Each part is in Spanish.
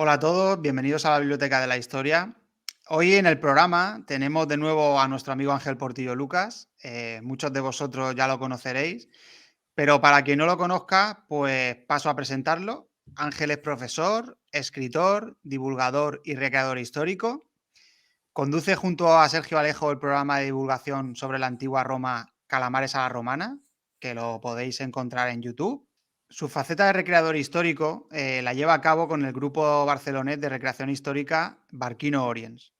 Hola a todos, bienvenidos a la Biblioteca de la Historia. Hoy en el programa tenemos de nuevo a nuestro amigo Ángel Portillo Lucas. Muchos de vosotros ya lo conoceréis, pero para quien no lo conozca, pues paso a presentarlo. Ángel es profesor, escritor, divulgador y recreador histórico. Conduce junto a Sergio Alejo el programa de divulgación sobre la antigua Roma Calamares a la Romana, que lo podéis encontrar en YouTube. Su faceta de recreador histórico la lleva a cabo con el grupo barcelonés de recreación histórica Barquino Oriens.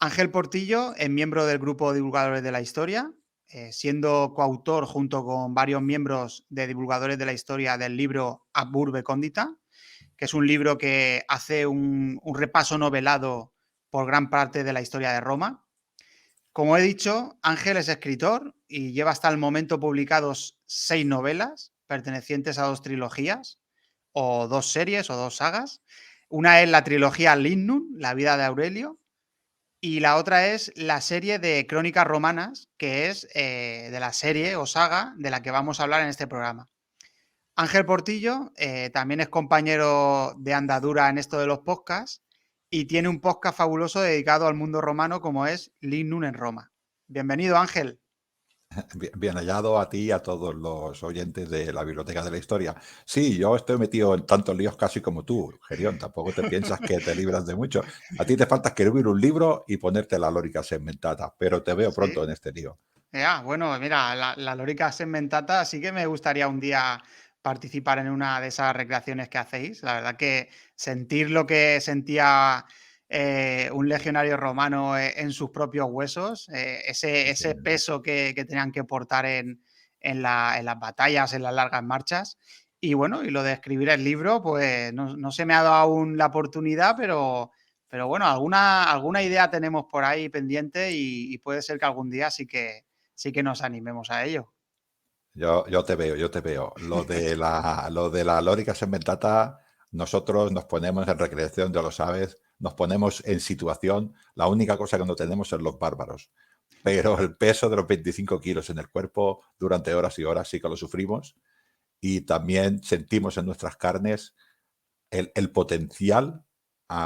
Ángel Portillo es miembro del grupo Divulgadores de la Historia, siendo coautor junto con varios miembros de Divulgadores de la Historia del libro Ab Urbe Condita, que es un libro que hace un repaso novelado por gran parte de la historia de Roma. Como he dicho, Ángel es escritor y lleva hasta el momento publicados 6 novelas pertenecientes a 2 trilogías, o 2 series, o 2 sagas. Una es la trilogía Lignum, la vida de Aurelio, y la otra es la serie de Crónicas Romanas, que es de la serie o saga de la que vamos a hablar en este programa. Ángel Portillo también es compañero de andadura en esto de los podcasts y tiene un podcast fabuloso dedicado al mundo romano como es Lignum en Roma. Bienvenido, Ángel. Bien hallado a ti y a todos los oyentes de la Biblioteca de la Historia. Sí, yo estoy metido en tantos líos casi como tú, Gerión. Tampoco te piensas que te libras de mucho. A ti te falta escribir un libro y ponerte la lórica segmentada, pero te veo pronto Sí. en este lío. Bueno, mira, la Lorica Segmentata sí que me gustaría un día participar en una de esas recreaciones que hacéis. La verdad que sentir lo que sentía un legionario romano en sus propios huesos, Sí, ese peso que tenían que portar en las batallas, en las largas marchas. Y bueno, y lo de escribir el libro, pues no se me ha dado aún la oportunidad, pero bueno, alguna idea tenemos por ahí pendiente y puede ser que algún día sí que nos animemos a ello. yo te veo, yo te veo. Lo de la lórica segmentata, nosotros nos ponemos en recreación, ya lo sabes, nos ponemos en situación. La única cosa que no tenemos es los bárbaros. Pero el peso de los 25 kilos en el cuerpo durante horas y horas sí que lo sufrimos. Y también sentimos en nuestras carnes el potencial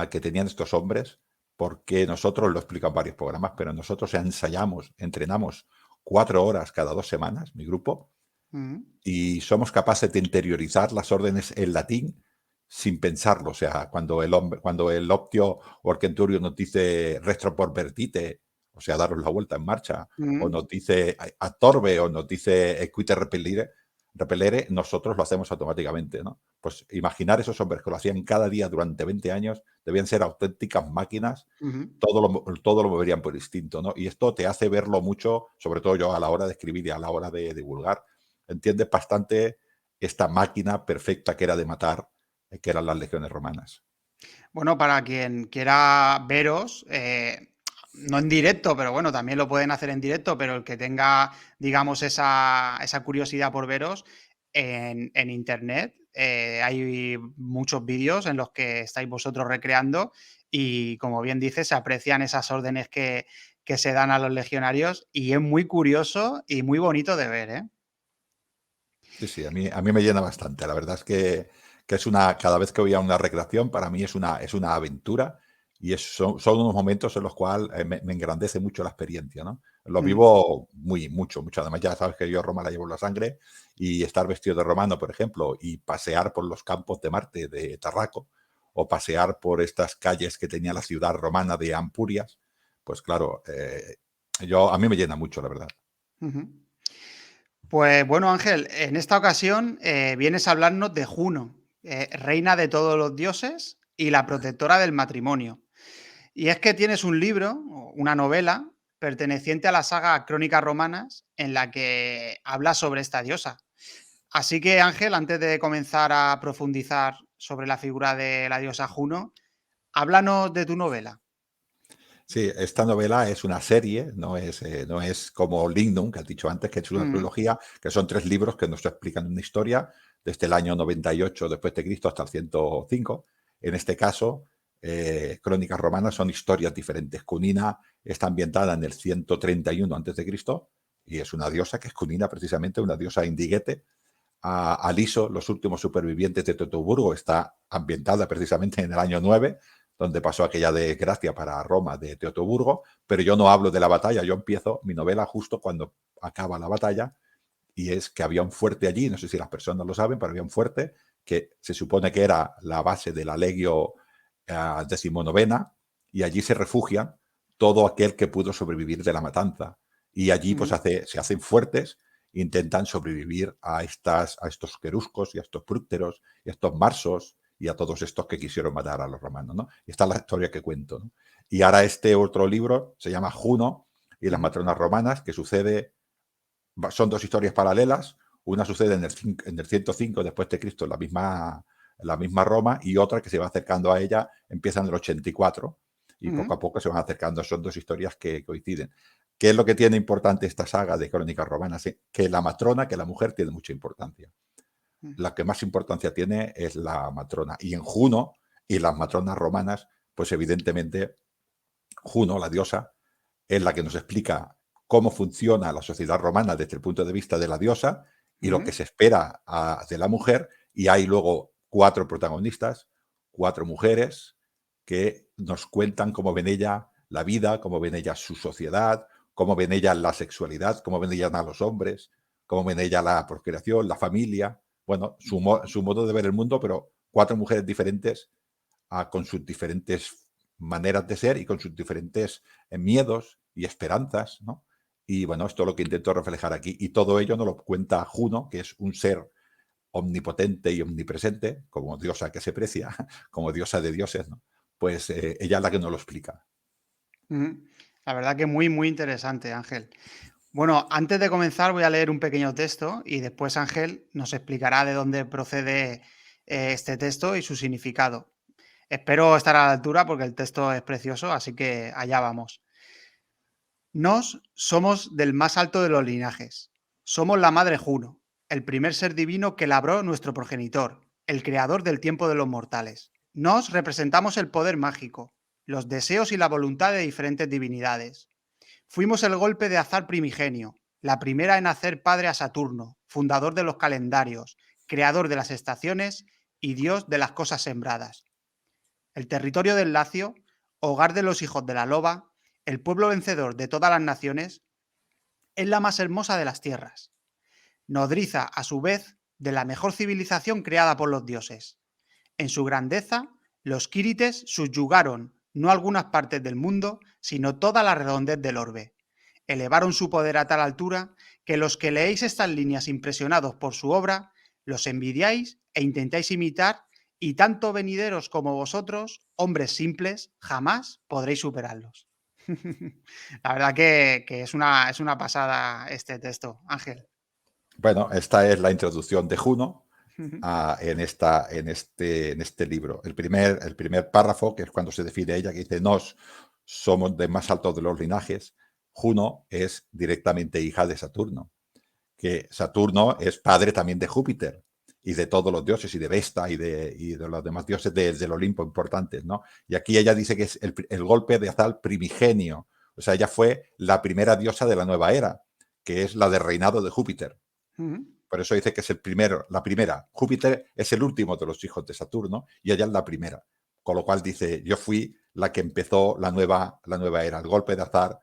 que tenían estos hombres, porque nosotros, lo explico en varios programas, pero nosotros ensayamos, entrenamos 4 horas cada 2 semanas, mi grupo, Mm, y somos capaces de interiorizar las órdenes en latín sin pensarlo. O sea, cuando el Optio o el Centurio nos dice retro por vertite, o sea, daros la vuelta en marcha, o mm. nos dice absorbe, o nos dice equite repelere, nosotros lo hacemos automáticamente, ¿no? Pues imaginar esos hombres que lo hacían cada día durante 20 años, debían ser auténticas máquinas, Ujú. todo lo moverían por instinto, ¿no? Y esto te hace verlo mucho, sobre todo yo a la hora de escribir y a la hora de divulgar, entiendes bastante esta máquina perfecta que era de matar, que eran las legiones romanas. Bueno, para quien quiera veros, no en directo, pero bueno, también lo pueden hacer en directo, pero el que tenga, digamos, esa curiosidad por veros en internet, hay muchos vídeos en los que estáis vosotros recreando y, como bien dices, se aprecian esas órdenes que se dan a los legionarios y es muy curioso y muy bonito de ver, ¿eh? Sí, sí, a mí me llena bastante. La verdad es que cada vez que voy a una recreación, para mí es una aventura y son unos momentos en los cuales me engrandece mucho la experiencia, ¿no? Lo Mm, vivo mucho, mucho. Además, ya sabes que yo Roma la llevo en la sangre y estar vestido de romano, por ejemplo, y pasear por los campos de Marte de Tarraco o pasear por estas calles que tenía la ciudad romana de Ampurias, pues claro, a mí me llena mucho, la verdad. ujú. Pues bueno, Ángel, en esta ocasión vienes a hablarnos de Juno, reina de todos los dioses y la protectora del matrimonio. Y es que tienes un libro, o una novela, perteneciente a la saga Crónicas Romanas, en la que habla sobre esta diosa. Así que, Ángel, antes de comenzar a profundizar sobre la figura de la diosa Juno, háblanos de tu novela. Sí, esta novela es una serie, no es como Lignum, que has dicho antes, que es una Mm, trilogía, que son 3 libros que nos explican una historia desde el año 98 después de Cristo hasta el 105. En este caso, Crónicas Romanas son historias diferentes. Cunina está ambientada en el 131 antes de Cristo y es una diosa que es Cunina, precisamente una diosa indigete, a Liso, los últimos supervivientes de Teutoburgo. Está ambientada precisamente en el año 9, donde pasó aquella desgracia para Roma de Teutoburgo, pero yo no hablo de la batalla, yo empiezo mi novela justo cuando acaba la batalla, y es que había un fuerte allí, no sé si las personas lo saben, pero había un fuerte que se supone que era la base de la Legio XIX, y allí se refugian todo aquel que pudo sobrevivir de la matanza. Y allí pues se hacen fuertes, intentan sobrevivir a estos queruscos y a estos prúcteros y a estos marsos y a todos estos que quisieron matar a los romanos, ¿no? Y esta es la historia que cuento, ¿no? Y ahora este otro libro se llama Juno y las matronas romanas, que son dos historias paralelas. Una sucede en el 105 después de Cristo, en la misma Roma, y otra que se va acercando a ella empieza en el 84, y poco a poco se van acercando. Son dos historias que coinciden. ¿Qué es lo que tiene importante esta saga de Crónicas Romanas? Que la matrona, que la mujer, tiene mucha importancia. La que más importancia tiene es la matrona. Y en Juno y las matronas romanas, pues evidentemente Juno, la diosa, es la que nos explica cómo funciona la sociedad romana desde el punto de vista de la diosa y lo que se espera de la mujer. Y hay luego 4 protagonistas, 4 mujeres, que nos cuentan cómo ven ella la vida, cómo ven ellas su sociedad, cómo ven ellas la sexualidad, cómo ven ellas a los hombres, cómo ven ellas la procreación, la familia. Bueno, su modo de ver el mundo, pero 4 mujeres diferentes, con sus diferentes maneras de ser y con sus diferentes miedos y esperanzas, ¿no? Y bueno, esto es lo que intento reflejar aquí. Y todo ello nos lo cuenta Juno, que es un ser omnipotente y omnipresente, como diosa que se precia, como diosa de dioses, ¿no? Pues ella es la que nos lo explica. La verdad que muy, muy interesante, Ángel. Bueno, antes de comenzar voy a leer un pequeño texto y después Ángel nos explicará de dónde procede este texto y su significado. Espero estar a la altura porque el texto es precioso, así que allá vamos. Nos somos del más alto de los linajes. Somos la madre Juno, el primer ser divino que labró nuestro progenitor, el creador del tiempo de los mortales. Nos representamos el poder mágico, los deseos y la voluntad de diferentes divinidades. Fuimos el golpe de azar primigenio, la primera en hacer padre a Saturno, fundador de los calendarios, creador de las estaciones y dios de las cosas sembradas. El territorio del Lacio, hogar de los hijos de la loba, el pueblo vencedor de todas las naciones, es la más hermosa de las tierras. Nodriza, a su vez, de la mejor civilización creada por los dioses. En su grandeza, los quírites subyugaron no algunas partes del mundo, sino toda la redondez del orbe. Elevaron su poder a tal altura que los que leéis estas líneas impresionados por su obra, los envidiáis e intentáis imitar, y tanto venideros como vosotros, hombres simples, jamás podréis superarlos. La verdad que es una pasada este texto, Ángel. Bueno, esta es la introducción de Juno en este libro. El primer párrafo, que es cuando se define ella, que dice: nos somos de más alto de los linajes. Juno es directamente hija de Saturno, que Saturno es padre también de Júpiter y de todos los dioses, y de Vesta y de los demás dioses del Olimpo importantes, ¿no? Y aquí ella dice que es el golpe de azar primigenio. O sea, ella fue la primera diosa de la nueva era, que es la del reinado de Júpiter. Por eso dice que es la primera. Júpiter es el último de los hijos de Saturno y ella es la primera. Con lo cual dice: yo fui la que empezó la nueva era, el golpe de azar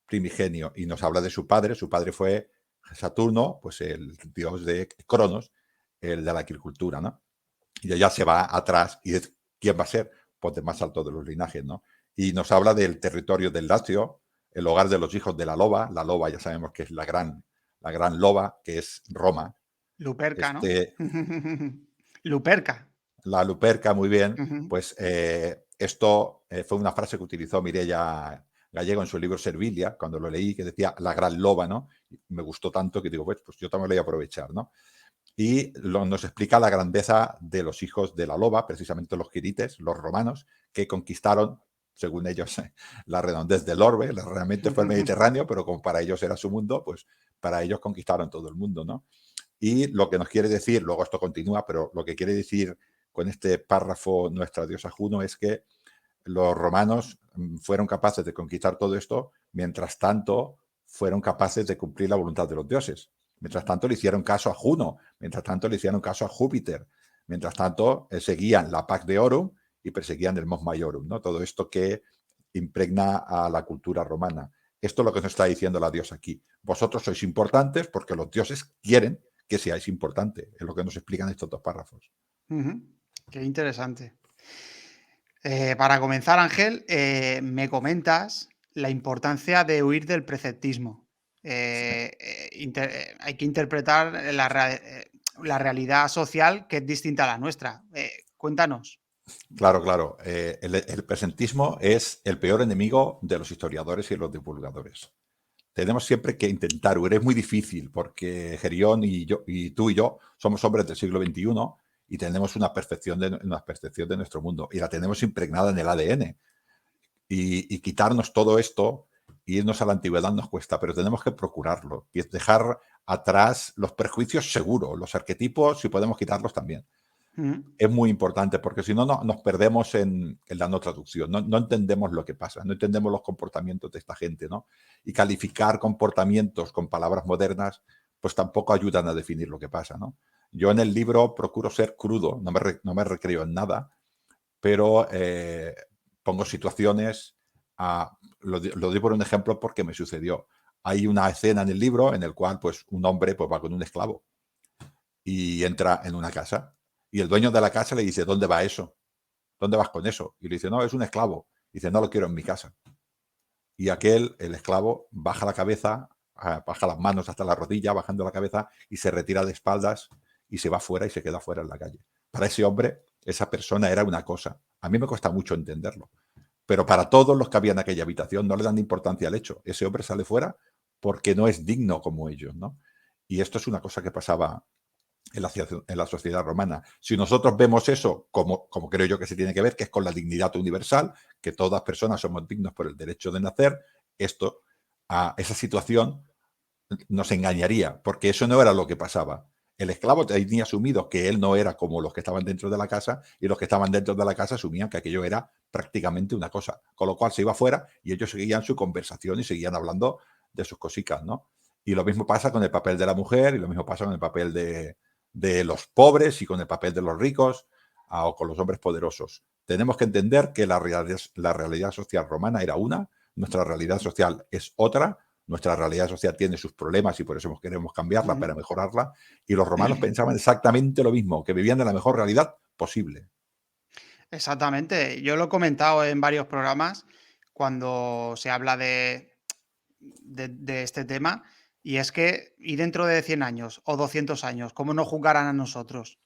primigenio. Y nos habla de su padre. Su padre fue Saturno, pues el dios de Cronos, el de la agricultura, ¿no? Y ella se va atrás y ¿quién va a ser? Pues de más alto de los linajes, ¿no? Y nos habla del territorio del Lacio, el hogar de los hijos de la loba. La loba ya sabemos que es la gran loba, que es Roma. Luperca, ¿no? Luperca. La Luperca, muy bien. Ujú. Pues esto fue una frase que utilizó Mireia Gallego en su libro Servilia, cuando lo leí, que decía la gran loba, ¿no? Y me gustó tanto que digo, pues yo también lo voy a aprovechar, ¿no? Y nos explica la grandeza de los hijos de la loba, precisamente los quirites, los romanos, que conquistaron, según ellos, la redondez del orbe. Realmente fue el Mediterráneo, pero como para ellos era su mundo, pues para ellos conquistaron todo el mundo, ¿no? Y lo que nos quiere decir, luego esto continúa, pero lo que quiere decir con este párrafo nuestra diosa Juno es que los romanos fueron capaces de conquistar todo esto, mientras tanto fueron capaces de cumplir la voluntad de los dioses. Mientras tanto le hicieron caso a Juno, mientras tanto le hicieron caso a Júpiter, mientras tanto seguían la Pax Deorum y perseguían el Mos Maiorum, ¿no? Todo esto que impregna a la cultura romana. Esto es lo que nos está diciendo la diosa aquí. Vosotros sois importantes porque los dioses quieren que seáis importantes. Es lo que nos explican estos dos párrafos. Ujú. Qué interesante. Para comenzar, Ángel, me comentas la importancia de huir del preceptismo. Hay que interpretar la realidad social que es distinta a la nuestra. Cuéntanos. Claro, claro. El presentismo es el peor enemigo de los historiadores y los divulgadores. Tenemos siempre que intentar huir. Es muy difícil porque Gerión y yo, y tú y yo somos hombres del siglo XXI y tenemos una percepción de nuestro mundo y la tenemos impregnada en el ADN. Y quitarnos todo esto, irnos a la antigüedad nos cuesta, pero tenemos que procurarlo y dejar atrás los prejuicios seguros, los arquetipos, si podemos quitarlos también. Ujú. Es muy importante porque si no, nos perdemos en la no traducción, no entendemos lo que pasa, no entendemos los comportamientos de esta gente, ¿no? Y calificar comportamientos con palabras modernas, pues tampoco ayudan a definir lo que pasa, ¿no? Yo en el libro procuro ser crudo, no me recreo en nada, pero pongo situaciones, lo doy por un ejemplo porque me sucedió. Hay una escena en el libro en el cual pues, un hombre pues, va con un esclavo y entra en una casa y el dueño de la casa le dice, ¿dónde va eso? ¿Dónde vas con eso? Y le dice, no, es un esclavo. Y dice, no lo quiero en mi casa. Y el esclavo, baja la cabeza, baja las manos hasta la rodilla, bajando la cabeza y se retira de espaldas y se va fuera y se queda fuera en la calle. Para ese hombre, esa persona era una cosa. A mí me cuesta mucho entenderlo. Pero para todos los que había en aquella habitación no le dan importancia al hecho. Ese hombre sale fuera porque no es digno como ellos, ¿no? Y esto es una cosa que pasaba en la sociedad romana. Si nosotros vemos eso como creo yo que se tiene que ver, que es con la dignidad universal, que todas personas somos dignos por el derecho de nacer, esa situación nos engañaría, porque eso no era lo que pasaba. El esclavo tenía asumido que él no era como los que estaban dentro de la casa y los que estaban dentro de la casa asumían que aquello era prácticamente una cosa, con lo cual se iba fuera y ellos seguían su conversación y seguían hablando de sus cositas, ¿no? Y lo mismo pasa con el papel de la mujer y lo mismo pasa con el papel de los pobres y con el papel de los ricos o con los hombres poderosos. Tenemos que entender que la realidad social romana era una, nuestra realidad social es otra, nuestra realidad social tiene sus problemas y por eso queremos cambiarla para mejorarla. Y los romanos pensaban exactamente lo mismo, que vivían en la mejor realidad posible. Exactamente. Yo lo he comentado en varios programas cuando se habla de este tema, y es que, y dentro de 100 años o 200 años, ¿cómo nos juzgarán a nosotros?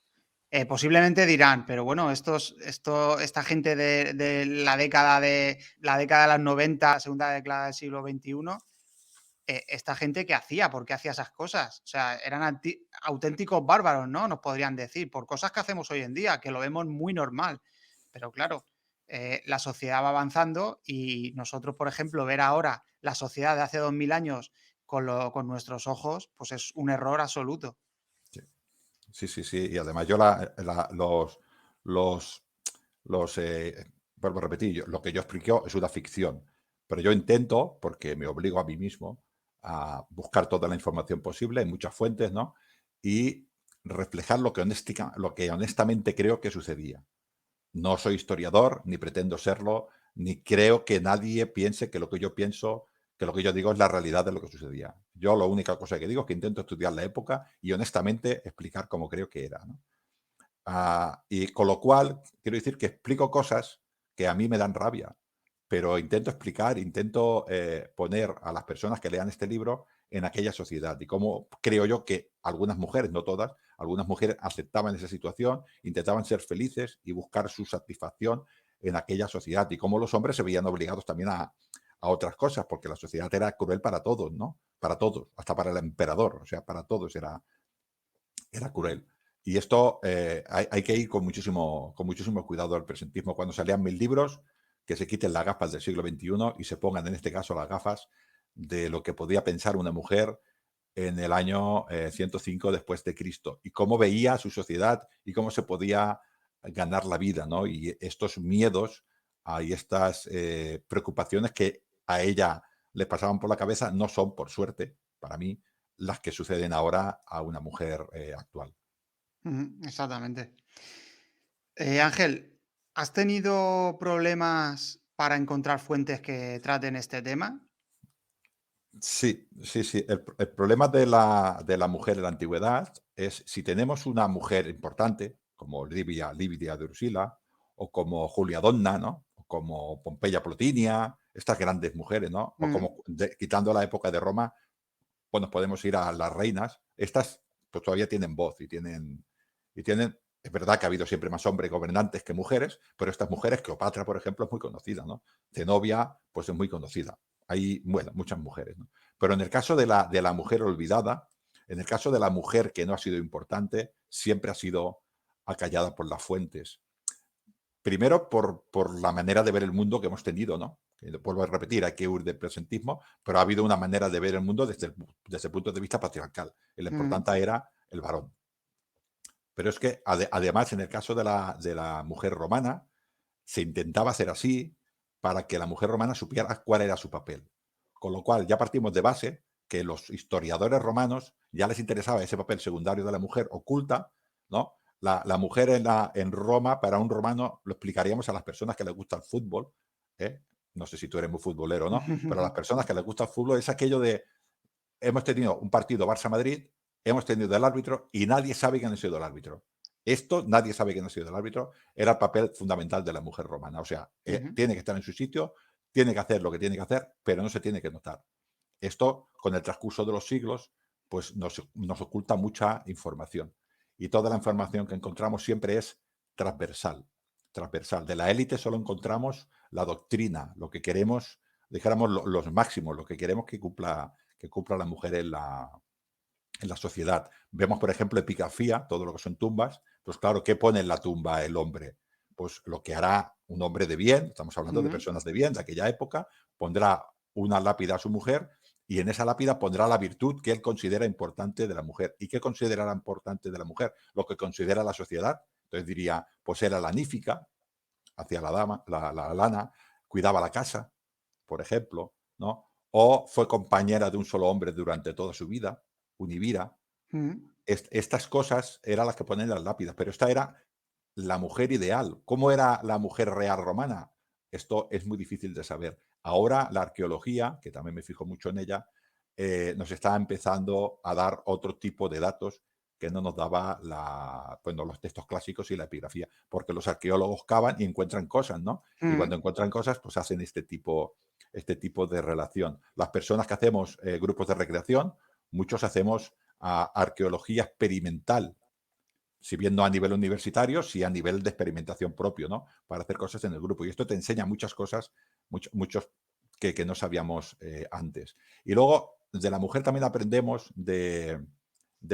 Posiblemente dirán, pero bueno, esta gente de la década de las 90, segunda década del siglo XXI, esta gente ¿qué hacía? ¿Por qué hacía esas cosas? O sea, eran auténticos bárbaros, ¿no? Nos podrían decir, por cosas que hacemos hoy en día, que lo vemos muy normal. Pero claro, la sociedad va avanzando y nosotros, por ejemplo, ver ahora la sociedad de hace 2000 años con nuestros ojos, pues es un error absoluto. Sí, sí, sí. Y además yo los, los vuelvo a repetir, lo que yo explico es una ficción, pero yo intento, porque me obligo a mí mismo, a buscar toda la información posible en muchas fuentes, ¿no? Y reflejar lo que honestamente creo que sucedía. No soy historiador, ni pretendo serlo, ni creo que nadie piense que lo que yo pienso, que lo que yo digo es la realidad de lo que sucedía. Yo la única cosa que digo es que intento estudiar la época y honestamente explicar cómo creo que era, ¿no? Y con lo cual, quiero decir que explico cosas que a mí me dan rabia, pero intento explicar, intento poner a las personas que lean este libro en aquella sociedad y cómo creo yo que algunas mujeres, no todas, algunas mujeres aceptaban esa situación, intentaban ser felices y buscar su satisfacción en aquella sociedad y cómo los hombres se veían obligados también a otras cosas, porque la sociedad era cruel para todos, ¿no? Para todos, hasta para el emperador, o sea, para todos era cruel. Y esto hay que ir con muchísimo cuidado al presentismo. Cuando se lean 1000 libros, que se quiten las gafas del siglo XXI y se pongan, en este caso, las gafas de lo que podía pensar una mujer en el año 105 después de Cristo y cómo veía su sociedad y cómo se podía ganar la vida, ¿no? Y estos miedos y estas preocupaciones que a ella le pasaban por la cabeza no son, por suerte, para mí, las que suceden ahora a una mujer actual. Exactamente. Ángel, ¿has tenido problemas para encontrar fuentes que traten este tema? Sí, sí, sí. El problema de la mujer en la antigüedad es si tenemos una mujer importante, como Livia Drusila, o como Julia Donna, ¿no? O como Pompeya Plotinia, estas grandes mujeres, ¿no? O Mm, como, quitando la época de Roma, pues nos podemos ir a las reinas. Estas pues todavía tienen voz y tienen, es verdad que ha habido siempre más hombres gobernantes que mujeres, pero estas mujeres, Cleopatra, por ejemplo, es muy conocida, ¿no? Zenobia, pues es muy conocida. Hay, bueno, muchas mujeres, ¿no? Pero en el caso de la mujer olvidada, en el caso de la mujer que no ha sido importante, siempre ha sido acallada por las fuentes. Primero, por la manera de ver el mundo que hemos tenido, ¿no? Que vuelvo a repetir, hay que huir del presentismo, pero ha habido una manera de ver el mundo desde el punto de vista patriarcal. Y lo mm, importante era el varón. Pero es que además, en el caso de la mujer romana, se intentaba hacer así para que la mujer romana supiera cuál era su papel. Con lo cual, ya partimos de base que los historiadores romanos ya les interesaba ese papel secundario de la mujer oculta, ¿no? La mujer en Roma, para un romano, lo explicaríamos a las personas que les gusta el fútbol, ¿eh? No sé si tú eres muy futbolero o no, pero a las personas que les gusta el fútbol es aquello de, hemos tenido un partido Barça-Madrid, hemos tenido el árbitro y nadie sabe quién ha sido el árbitro. Esto, nadie sabe quién ha sido el árbitro, era el papel fundamental de la mujer romana. O sea, ujú, tiene que estar en su sitio, tiene que hacer lo que tiene que hacer, pero no se tiene que notar. Esto, con el transcurso de los siglos, pues nos oculta mucha información. Y toda la información que encontramos siempre es transversal. Transversal. De la élite solo encontramos la doctrina, lo que queremos, dijéramos los máximos, lo que queremos que cumpla la mujer en la sociedad. Vemos, por ejemplo, epigrafía, todo lo que son tumbas. Pues claro, ¿qué pone en la tumba el hombre? Pues lo que hará un hombre de bien, estamos hablando de ujú, personas de bien de aquella época, pondrá una lápida a su mujer y en esa lápida pondrá la virtud que él considera importante de la mujer. ¿Y qué considerará importante de la mujer? Lo que considera la sociedad. Entonces diría, pues era la nífica, hacia la dama, la lana, cuidaba la casa, por ejemplo, ¿no? O fue compañera de un solo hombre durante toda su vida, univira. ujú, Estas cosas eran las que ponen en las lápidas, pero esta era la mujer ideal. ¿Cómo era la mujer real romana? Esto es muy difícil de saber. Ahora la arqueología, que también me fijo mucho en ella, nos está empezando a dar otro tipo de datos que no nos daba bueno, los textos clásicos y la epigrafía, porque los arqueólogos cavan y encuentran cosas, ¿no? Y ujú, cuando encuentran cosas, pues hacen este tipo de relación. Las personas que hacemos grupos de recreación, muchos hacemos arqueología experimental, si bien no a nivel universitario, sí a nivel de experimentación propio, ¿no? Para hacer cosas en el grupo. Y esto te enseña muchas cosas, muchos que no sabíamos antes. Y luego, de la mujer también aprendemos de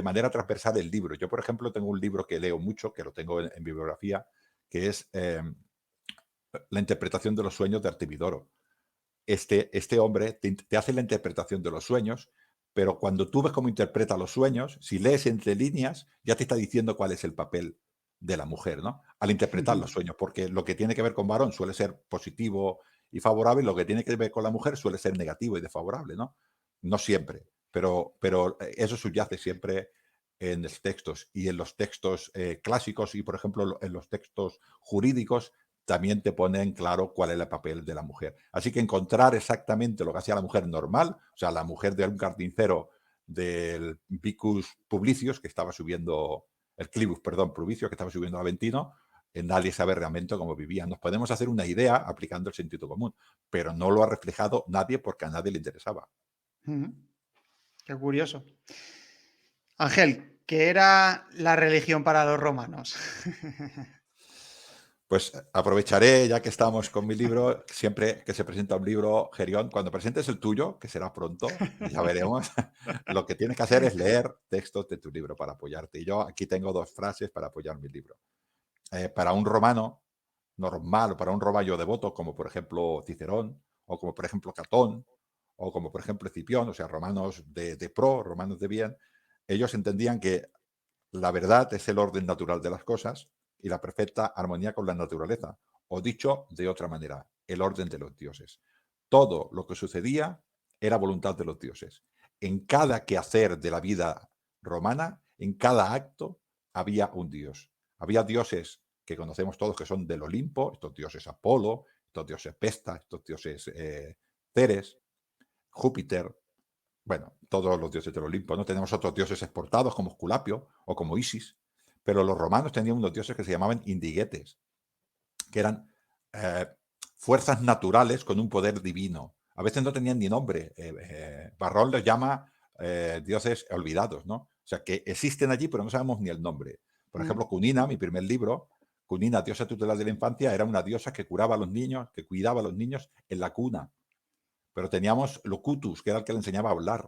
manera transversal el libro. Yo, por ejemplo, tengo un libro que leo mucho, que lo tengo en bibliografía, que es La interpretación de los sueños de Artemidoro. Este hombre te hace la interpretación de los sueños, pero cuando tú ves cómo interpreta los sueños, si lees entre líneas, ya te está diciendo cuál es el papel de la mujer, ¿no? Al interpretar los sueños, porque lo que tiene que ver con varón suele ser positivo y favorable, y lo que tiene que ver con la mujer suele ser negativo y desfavorable, ¿no? No siempre, pero eso subyace siempre en los textos y en los textos clásicos y, por ejemplo, en los textos jurídicos también te ponen claro cuál es el papel de la mujer. Así que encontrar exactamente lo que hacía la mujer normal, o sea, la mujer de un carnicero del Vicus Publicius, que estaba subiendo, el Clivus, perdón, Publicius, que estaba subiendo a Aventino, nadie sabe realmente cómo vivían. Nos podemos hacer una idea aplicando el sentido común, pero no lo ha reflejado nadie porque a nadie le interesaba. ujú. Qué curioso. Ángel, ¿qué era la religión para los romanos? Pues aprovecharé, ya que estamos con mi libro, siempre que se presenta un libro, Gerión, cuando presentes el tuyo, que será pronto, ya veremos, lo que tienes que hacer es leer textos de tu libro para apoyarte. Y yo aquí tengo dos frases para apoyar mi libro. Para un romano normal, o para un romano devoto, como por ejemplo Cicerón, o como por ejemplo Catón, o como por ejemplo Escipión, o sea, romanos de pro, romanos de bien, ellos entendían que la verdad es el orden natural de las cosas y la perfecta armonía con la naturaleza, o dicho de otra manera, el orden de los dioses. Todo lo que sucedía era voluntad de los dioses. en cada quehacer de la vida romana, en cada acto, había un dios. Había dioses que conocemos todos que son del Olimpo, estos dioses Apolo, estos dioses Vesta, estos dioses Ceres, Júpiter, bueno, todos los dioses del Olimpo, ¿no? Tenemos otros dioses exportados como Esculapio o como Isis, pero los romanos tenían unos dioses que se llamaban indiguetes, que eran eh, fuerzas naturales con un poder divino. A veces no tenían ni nombre. Barrón los llama dioses olvidados, ¿no? O sea, que existen allí, pero no sabemos ni el nombre. Por ejemplo, Cunina, mi primer libro, Cunina, diosa tutelar de la infancia, era una diosa que curaba a los niños, que cuidaba a los niños en la cuna. Pero teníamos Locutus, que era el que le enseñaba a hablar.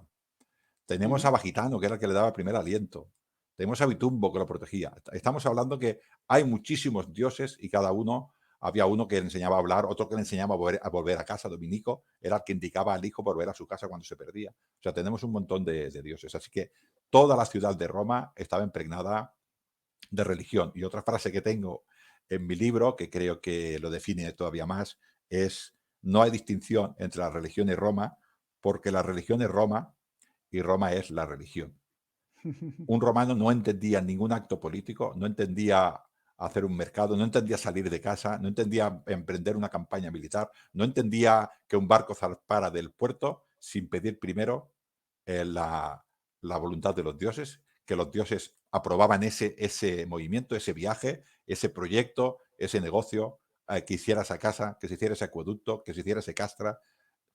Tenemos a Bagitano, que era el que le daba el primer aliento. Tenemos a Bitumbo, que lo protegía. Estamos hablando que hay muchísimos dioses y cada uno, había uno que le enseñaba a hablar, otro que le enseñaba a volver a casa. Dominico era el que indicaba al hijo volver a su casa cuando se perdía. O sea, tenemos un montón de dioses. Así que toda la ciudad de Roma estaba impregnada de religión. Y otra frase que tengo en mi libro, que creo que lo define todavía más, es: no hay distinción entre la religión y Roma, porque la religión es Roma y Roma es la religión. Un romano no entendía ningún acto político, no entendía hacer un mercado, no entendía salir de casa, no entendía emprender una campaña militar, no entendía que un barco zarpara del puerto sin pedir primero la voluntad de los dioses, que los dioses aprobaban ese movimiento, ese viaje, ese proyecto, ese negocio, que hiciera esa casa, que se hiciera ese acueducto, que se hiciera ese castra.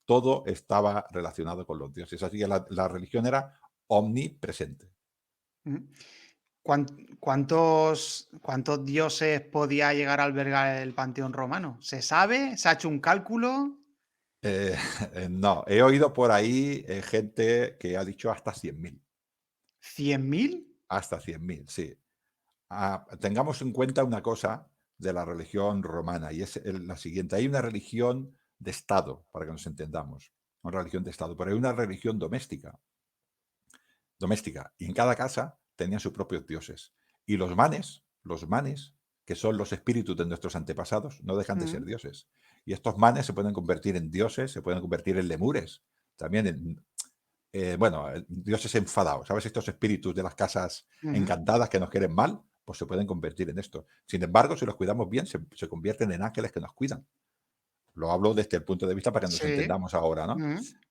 Todo estaba relacionado con los dioses. Así que la religión era omnipresente. ¿Cuántos dioses podía llegar a albergar el panteón romano? ¿Se sabe? ¿Se ha hecho un cálculo? Eh, no, he oído por ahí gente que ha dicho hasta 100.000. ¿100.000? Hasta 100.000, sí. Tengamos en cuenta una cosa de la religión romana y es la siguiente. Hay una religión de Estado, para que nos entendamos. Una religión de Estado, pero hay una religión doméstica. Y en cada casa tenían sus propios dioses. Y los manes, que son los espíritus de nuestros antepasados, no dejan de ser dioses. Y estos manes se pueden convertir en dioses, se pueden convertir en lemures, también en, dioses enfadados. ¿Sabes? Estos espíritus de las casas encantadas que nos quieren mal, pues se pueden convertir en esto. Sin embargo, si los cuidamos bien, se convierten en ángeles que nos cuidan. Lo hablo desde el punto de vista para que nos Sí. entendamos ahora, ¿no?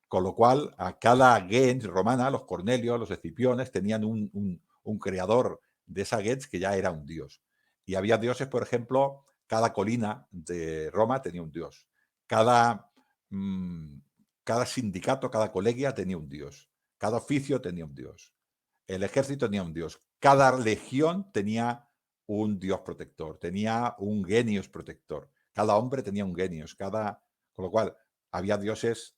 Con lo cual, a cada gens romana, los Cornelios, los Escipiones, tenían un creador de esa gens que ya era un dios. Y había dioses, por ejemplo, cada colina de Roma tenía un dios. Cada, cada sindicato, cada colegia tenía un dios. Cada oficio tenía un dios. El ejército tenía un dios. Cada legión tenía un dios protector, tenía un genius protector. Cada hombre tenía un genius. Con lo cual, había dioses,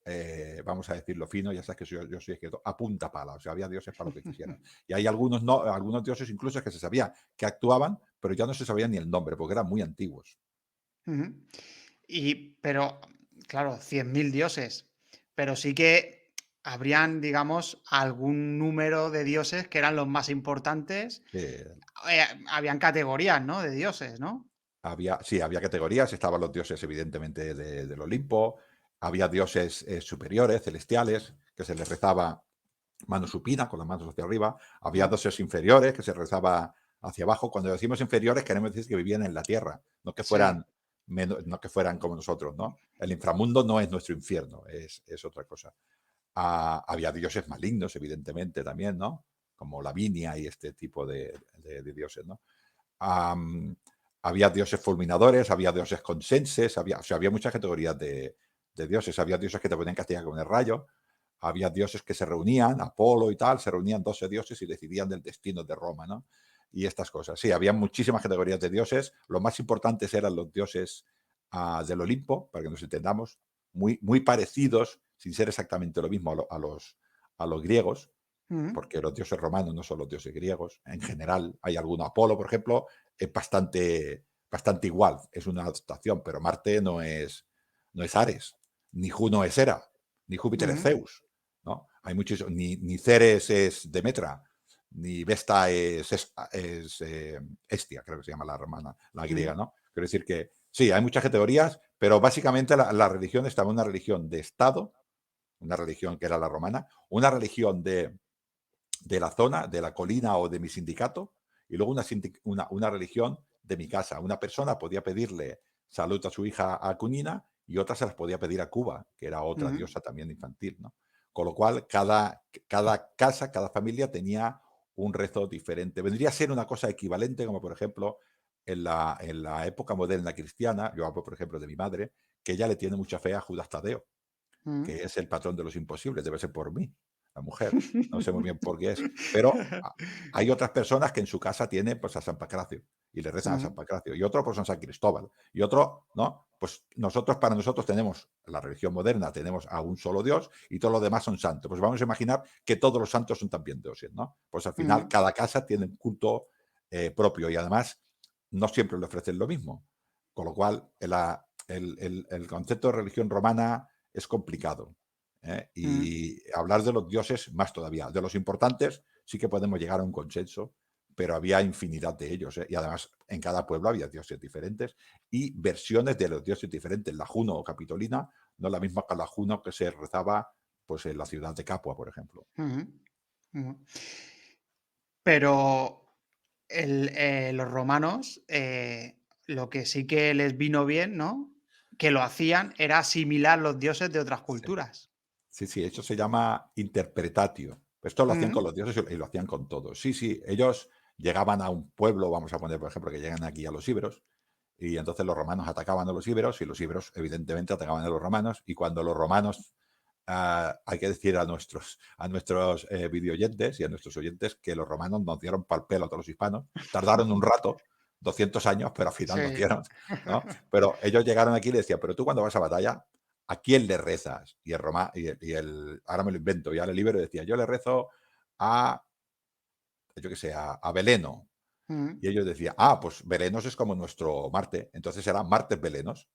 vamos a decirlo fino, ya sabes que yo soy escritor, a punta pala, o sea, había dioses para lo que quisieran. Y hay algunos dioses incluso que se sabía que actuaban, pero ya no se sabía ni el nombre, porque eran muy antiguos. Pero, claro, 100.000 dioses. Pero sí que habrían, digamos, algún número de dioses que eran los más importantes. Habían categorías, ¿no? De dioses, ¿no? Había categorías, estaban los dioses evidentemente del Olimpo, había dioses superiores, celestiales, que se les rezaba mano supina, con las manos hacia arriba, había dioses inferiores, que se rezaba hacia abajo. Cuando decimos inferiores queremos decir que vivían en la tierra, no que Sí. fueran como nosotros, ¿no? El inframundo no es nuestro infierno, es otra cosa. Había dioses malignos, evidentemente, también, ¿no? Como Lavinia y este tipo de dioses, ¿no? Había dioses fulminadores, había dioses consenses, había muchas categorías de dioses. Había dioses que te podían castigar con el rayo, había dioses que se reunían, Apolo y tal, se reunían 12 dioses y decidían del destino de Roma, ¿no? Y estas cosas. Sí, había muchísimas categorías de dioses. Los más importantes eran los dioses del Olimpo, para que nos entendamos, muy parecidos, sin ser exactamente lo mismo a los griegos, porque los dioses romanos no son los dioses griegos. En general, hay alguno. Apolo, por ejemplo, es bastante igual. Es una adaptación, pero Marte no es Ares, ni Juno es Hera, ni Júpiter es Zeus, ¿no? Hay muchos, ni Ceres es Demetra, ni Vesta es Hestia, creo que se llama la romana, la griega, ¿no? Quiero decir que sí, hay muchas categorías, pero básicamente la religión estaba en una religión de Estado una religión que era la romana, una religión de la zona, de la colina o de mi sindicato, y luego una religión de mi casa. Una persona podía pedirle salud a su hija a Cunina y otra se las podía pedir a Cuba, que era otra Ujú, diosa también infantil, ¿no? Con lo cual, cada casa, cada familia tenía un rezo diferente. Vendría a ser una cosa equivalente, como por ejemplo, en la época moderna cristiana, yo hablo por ejemplo de mi madre, que ella le tiene mucha fe a Judas Tadeo, ujú. que es el patrón de los imposibles, debe ser por mí, la mujer. No sé muy bien por qué es, pero hay otras personas que en su casa tienen pues a San Pancracio y le rezan a San Ujú, Pancracio, y otro pues a San Cristóbal, y otro, ¿no? Pues para nosotros tenemos la religión moderna, tenemos a un solo Dios y todos los demás son santos. Pues vamos a imaginar que todos los santos son también dioses, ¿no? Pues al final ujú, cada casa tiene un culto propio y además no siempre le ofrecen lo mismo. Con lo cual, el concepto de religión romana es complicado. ujú, Y hablar de los dioses más todavía. De los importantes sí que podemos llegar a un consenso, pero había infinidad de ellos. Y además en cada pueblo había dioses diferentes y versiones de los dioses diferentes. La Juno o Capitolina no es la misma que la Juno que se rezaba pues, en la ciudad de Capua, por ejemplo. ujú, ujú. Pero los romanos, lo que sí que les vino bien, ¿no? Que lo hacían era asimilar los dioses de otras Sí. culturas. Sí, sí, eso se llama interpretatio. Esto lo hacían Ujú, con los dioses y lo hacían con todos. Sí, sí, ellos llegaban a un pueblo, vamos a poner, por ejemplo, que llegan aquí a los íberos, y entonces los romanos atacaban a los íberos y los íberos, evidentemente, atacaban a los romanos. Y cuando los romanos, hay que decir a nuestros videoyentes y a nuestros oyentes que los romanos nos dieron pal pelo a todos los hispanos. Tardaron un rato, 200 años, pero al final nos sí. dieron, ¿no? Pero ellos llegaron aquí y le decían, pero tú cuando vas a batalla, ¿a quién le rezas? Y el Roma, ahora me lo invento, y ahora el libro decía, yo le rezo a, yo qué sé, a Beleno. Ujú, Y ellos decían, pues Belenos es como nuestro Marte, entonces eran Martes Belenos.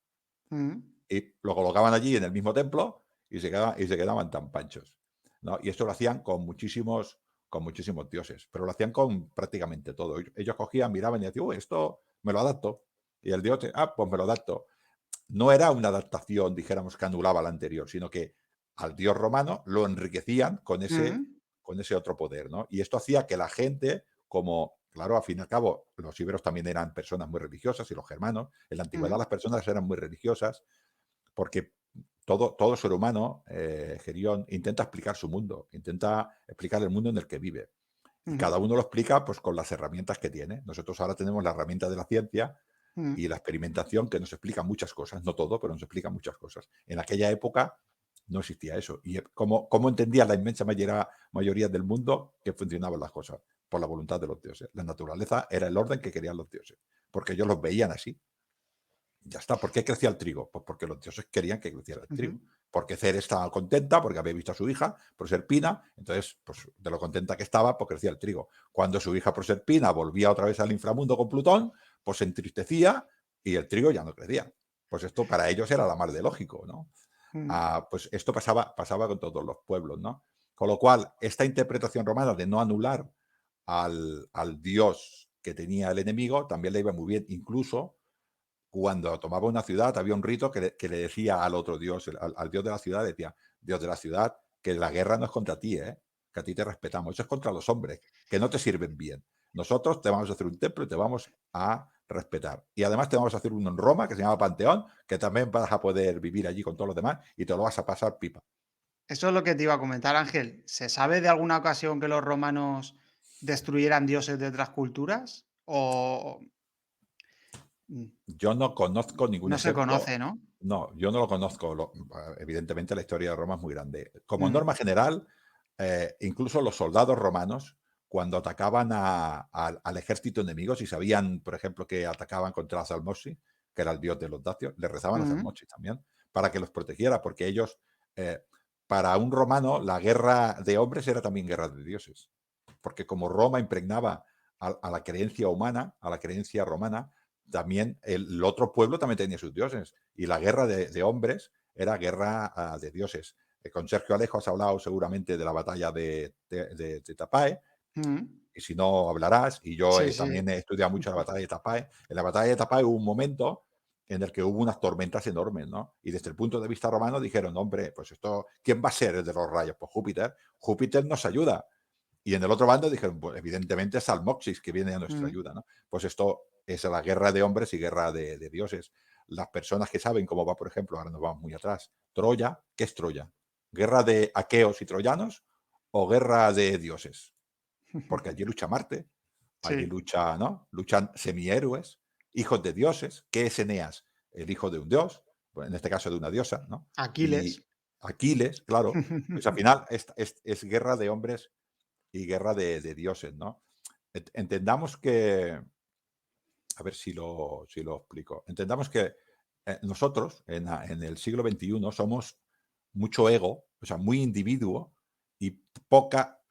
ujú, Y lo colocaban allí en el mismo templo y se quedaban tan panchos, ¿no? Y esto lo hacían con muchísimos dioses, pero lo hacían con prácticamente todo. Ellos cogían, miraban y decían, esto me lo adapto. Y el dios, pues me lo adapto. No era una adaptación, dijéramos, que anulaba la anterior, sino que al dios romano lo enriquecían con ese, ujú, con ese otro poder, ¿no? Y esto hacía que la gente, como, claro, al fin y al cabo, los íberos también eran personas muy religiosas y los germanos, en la antigüedad ujú, las personas eran muy religiosas porque todo ser humano, Gerión, intenta explicar su mundo, intenta explicar el mundo en el que vive. Y ujú, cada uno lo explica pues con las herramientas que tiene. Nosotros ahora tenemos la herramienta de la ciencia ujú. y la experimentación que nos explica muchas cosas, no todo, pero nos explica muchas cosas. En aquella época no existía eso. ¿Y cómo entendía la inmensa mayoría del mundo que funcionaban las cosas? Por la voluntad de los dioses. La naturaleza era el orden que querían los dioses, porque ellos los veían así. Ya está. ¿Por qué crecía el trigo? Pues porque los dioses querían que creciera el Ujú. trigo. Porque Ceres estaba contenta, porque había visto a su hija, Proserpina, entonces, pues de lo contenta que estaba, pues crecía el trigo. Cuando su hija Proserpina volvía otra vez al inframundo con Plutón, pues se entristecía y el trigo ya no crecía. Pues esto para ellos era la mar de lógico, ¿no? Ujú, Pues esto pasaba con todos los pueblos, ¿no? Con lo cual, esta interpretación romana de no anular al dios que tenía el enemigo también le iba muy bien. Incluso cuando tomaba una ciudad, había un rito que le decía al otro dios, al dios de la ciudad, decía, Dios de la ciudad, que la guerra no es contra ti, que a ti te respetamos, eso es contra los hombres, que no te sirven bien. Nosotros te vamos a hacer un templo y te vamos a respetar. Y además te vamos a hacer uno en Roma, que se llama Panteón, que también vas a poder vivir allí con todos los demás y te lo vas a pasar pipa. eso es lo que te iba a comentar, Ángel. ¿Se sabe de alguna ocasión que los romanos destruyeran dioses de otras culturas? O mm, Yo no conozco ningún no se ejemplo. conoce, ¿no? No, yo no lo conozco. Evidentemente la historia de Roma es muy grande. Como Ujú, norma general, incluso los soldados romanos, cuando atacaban al ejército enemigo, si sabían, por ejemplo, que atacaban contra Salmosi, que era el dios de los dacios, le rezaban a ujú, Salmosi también, para que los protegiera, porque ellos, eh, para un romano, la guerra de hombres era también guerra de dioses. Porque como Roma impregnaba a la creencia humana, a la creencia romana, también el otro pueblo también tenía sus dioses. Y la guerra de hombres era guerra de dioses. Con Sergio Alejo has hablado seguramente de la batalla de Tapae, ujú. y si no hablarás, y yo Sí, sí. también he estudiado mucho la batalla de Tapae. En la batalla de Tapae hubo un momento en el que hubo unas tormentas enormes, ¿no? Y desde el punto de vista romano dijeron, hombre, pues esto, ¿quién va a ser el de los rayos? Pues Júpiter. Júpiter nos ayuda. Y en el otro bando dijeron, pues evidentemente es Almoxis que viene a nuestra Mm, ayuda, ¿no? Pues esto es la guerra de hombres y guerra de dioses. Las personas que saben cómo va, por ejemplo, ahora nos vamos muy atrás, Troya, ¿qué es Troya? ¿Guerra de aqueos y troyanos o guerra de dioses? Porque allí lucha Marte, allí sí. lucha, ¿no? Luchan semihéroes, hijos de dioses. ¿Qué es Eneas? El hijo de un dios, pues en este caso de una diosa, ¿no? Aquiles. Y Aquiles, claro, pues al final es guerra de hombres y guerra de dioses, ¿no? Entendamos que, a ver si lo explico, entendamos que nosotros en el siglo XXI somos mucho ego, o sea, muy individuo y poca,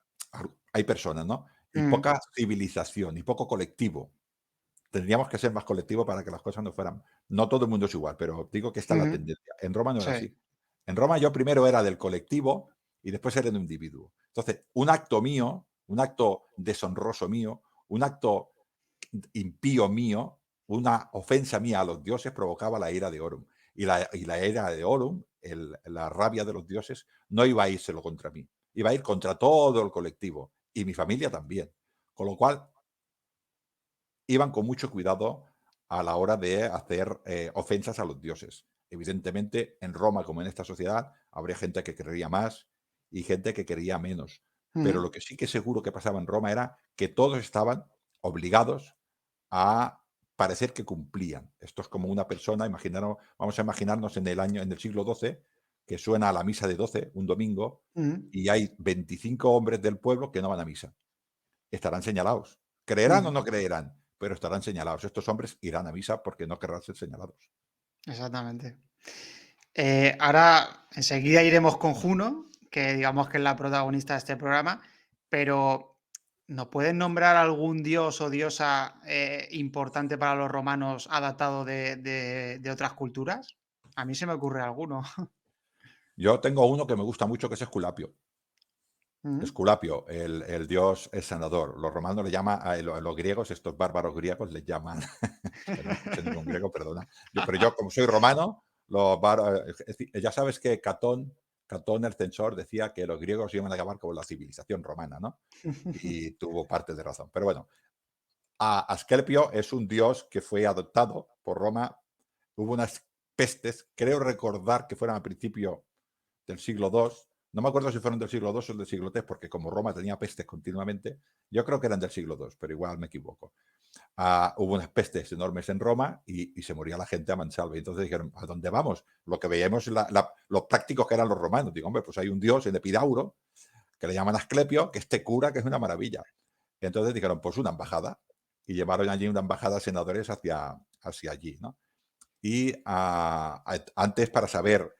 hay personas, ¿no? Y Mm, poca civilización y poco colectivo. Tendríamos que ser más colectivo para que las cosas no fueran. No todo el mundo es igual, pero digo que esta es la ujú, tendencia. En Roma no era sí. así. En Roma yo primero era del colectivo y después era de un individuo. Entonces, un acto mío, un acto deshonroso mío, un acto impío mío, una ofensa mía a los dioses provocaba la ira de Orum. Y la ira de Orum, la rabia de los dioses, no iba a írselo contra mí, iba a ir contra todo el colectivo y mi familia también. Con lo cual, iban con mucho cuidado a la hora de hacer ofensas a los dioses. Evidentemente, en Roma, como en esta sociedad, habría gente que querría más y gente que quería menos. Pero Ujú, lo que sí que seguro que pasaba en Roma era que todos estaban obligados a parecer que cumplían. Esto es como una persona, vamos a imaginarnos en el siglo XII, que suena a la misa de 12 un domingo, ujú, y hay 25 hombres del pueblo que no van a misa. Estarán señalados. Creerán o ujú, no creerán, pero estarán señalados. Estos hombres irán a misa porque no querrán ser señalados. exactamente. Ahora, enseguida iremos con Juno, que digamos que es la protagonista de este programa, pero ¿nos puedes nombrar algún dios o diosa importante para los romanos adaptado de otras culturas? A mí se me ocurre alguno. Yo tengo uno que me gusta mucho, que es Esculapio. Ujú. Esculapio, el dios el sanador. Los romanos le llaman, los griegos, estos bárbaros griegos, les llaman, que no escuché ningún griego, perdona. Pero yo, como soy romano, ya sabes que Catón el censor decía que los griegos iban a acabar con la civilización romana, ¿no? Y tuvo parte de razón. Pero bueno, Asclepio es un dios que fue adoptado por Roma. Hubo unas pestes, creo recordar que fueron al principio del siglo II. No me acuerdo si fueron del siglo II o del siglo III, porque como Roma tenía pestes continuamente, yo creo que eran del siglo II, pero igual me equivoco. Hubo unas pestes enormes en Roma y se moría la gente a mansalva. Y entonces dijeron, ¿a dónde vamos? Lo que veíamos, los prácticos que eran los romanos. Digo, hombre, pues hay un dios en Epidauro, que le llaman Asclepio, que este cura, que es una maravilla. Y entonces dijeron, pues una embajada. Y llevaron allí una embajada de senadores hacia allí, ¿no? Y antes, para saber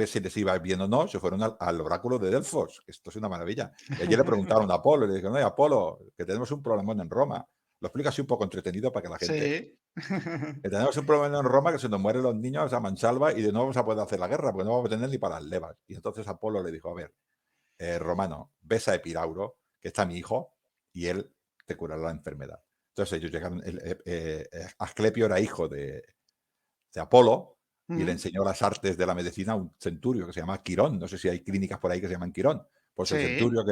si les iba bien o no, se fueron al oráculo de Delfos. Esto es una maravilla. Y allí le preguntaron a Apolo, y le dijeron, oye, Apolo, que tenemos un problemón en Roma. Lo explica así un poco entretenido para que la gente... Sí. Que tenemos un problema en Roma, que se nos mueren los niños a mansalva y de nuevo vamos a poder hacer la guerra, porque no vamos a tener ni para las levas. Y entonces Apolo le dijo, a ver, Romano, ves a Epidauro, que está mi hijo, y él te curará la enfermedad. Entonces ellos llegaron, Asclepio era hijo de Apolo y le Ujú. enseñó las artes de la medicina a un centurio que se llama Quirón. No sé si hay clínicas por ahí que se llaman Quirón. Pues el Sí. centurio,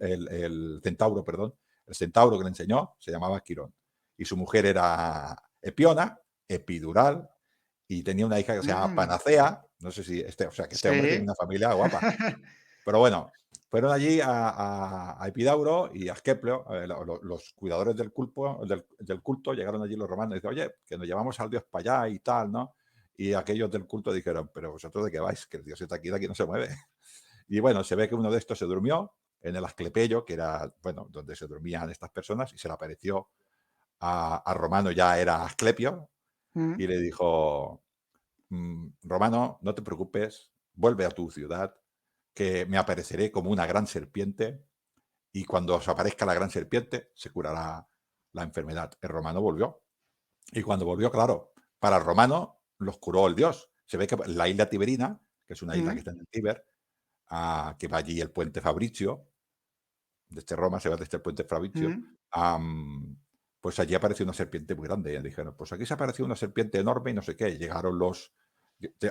el centauro, perdón, el centauro que le enseñó se llamaba Quirón. Y su mujer era Epiona, epidural, y tenía una hija que se llama Mm, Panacea. No sé si o sea, que este hombre tiene sí. una familia guapa. Pero bueno, fueron allí a Epidauro y a Asclepio, los cuidadores del culto, llegaron allí los romanos y dicen, oye, que nos llevamos al dios para allá y tal, ¿no? Y aquellos del culto dijeron, pero vosotros de qué vais, que el dios está aquí, de aquí no se mueve. Y bueno, se ve que uno de estos se durmió en el Asclepello, que era, bueno, donde se dormían estas personas, y se le apareció a Romano, ya era Asclepio, y Mm, le dijo, Romano, no te preocupes, vuelve a tu ciudad, que me apareceré como una gran serpiente y cuando os aparezca la gran serpiente se curará la enfermedad. El romano volvió. Y cuando volvió, claro, para el romano los curó el dios. Se ve que la isla Tiberina, que es una isla que mm, está en el Tíber, que va allí el puente Fabricio, desde Roma se va desde el puente Fabricio, mm. pues allí apareció una serpiente muy grande. Y dijeron, pues aquí se apareció una serpiente enorme y no sé qué. Llegaron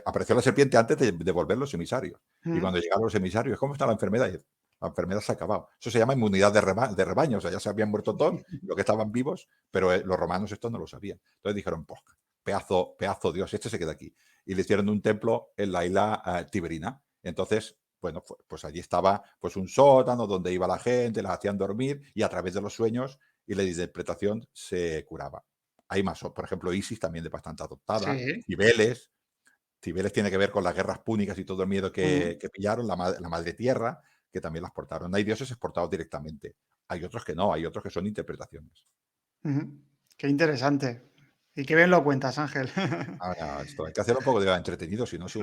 apareció la serpiente antes de volver los emisarios. Y Ujú. cuando llegaron los emisarios, ¿cómo está la enfermedad? Y la enfermedad se ha acabado. Eso se llama inmunidad de rebaño. O sea, ya se habían muerto todos los que estaban vivos, pero los romanos esto no lo sabían. Entonces dijeron, pues, pedazo Dios, este se queda aquí. Y le hicieron un templo en la isla Tiberina. Entonces, bueno, pues allí estaba pues un sótano donde iba la gente, las hacían dormir y a través de los sueños y la interpretación se curaba. Hay más, por ejemplo, Isis también de bastante adoptada, Sí. Cibeles. Cibeles tiene que ver con las guerras púnicas y todo el miedo Ujú, que pillaron, la madre tierra, que también las portaron. Hay dioses exportados directamente. Hay otros que no, hay otros que son interpretaciones. ujú. Qué interesante. Y qué bien lo cuentas, Ángel. Ahora, esto hay que hacerlo un poco de entretenido, si no es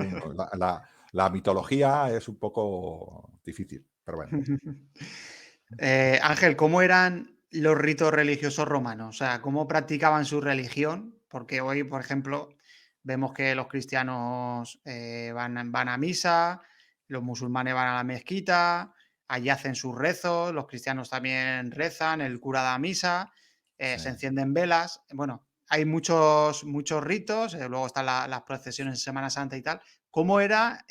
la mitología es un poco difícil, pero bueno. Ángel, ¿cómo eran los ritos religiosos romanos? O sea, ¿cómo practicaban su religión? Porque hoy, por ejemplo, vemos que los cristianos van a misa, los musulmanes van a la mezquita, allí hacen sus rezos, los cristianos también rezan, el cura da misa, Sí. se encienden velas. Bueno, hay muchos ritos, luego están las procesiones en Semana Santa y tal. ¿Cómo era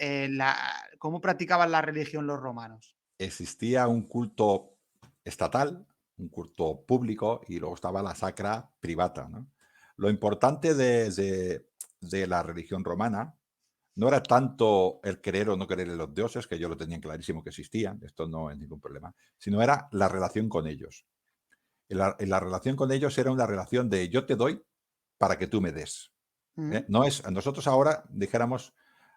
cómo practicaban la religión los romanos? Existía un culto estatal, un culto público y luego estaba la sacra privata, ¿no? Lo importante de la religión romana no era tanto el creer o no creer en los dioses, que ellos lo tenían clarísimo que existían, esto no es ningún problema, sino era la relación con ellos. En la relación con ellos era una relación de yo te doy para que tú me des. Ujú. No es, nosotros ahora dijéramos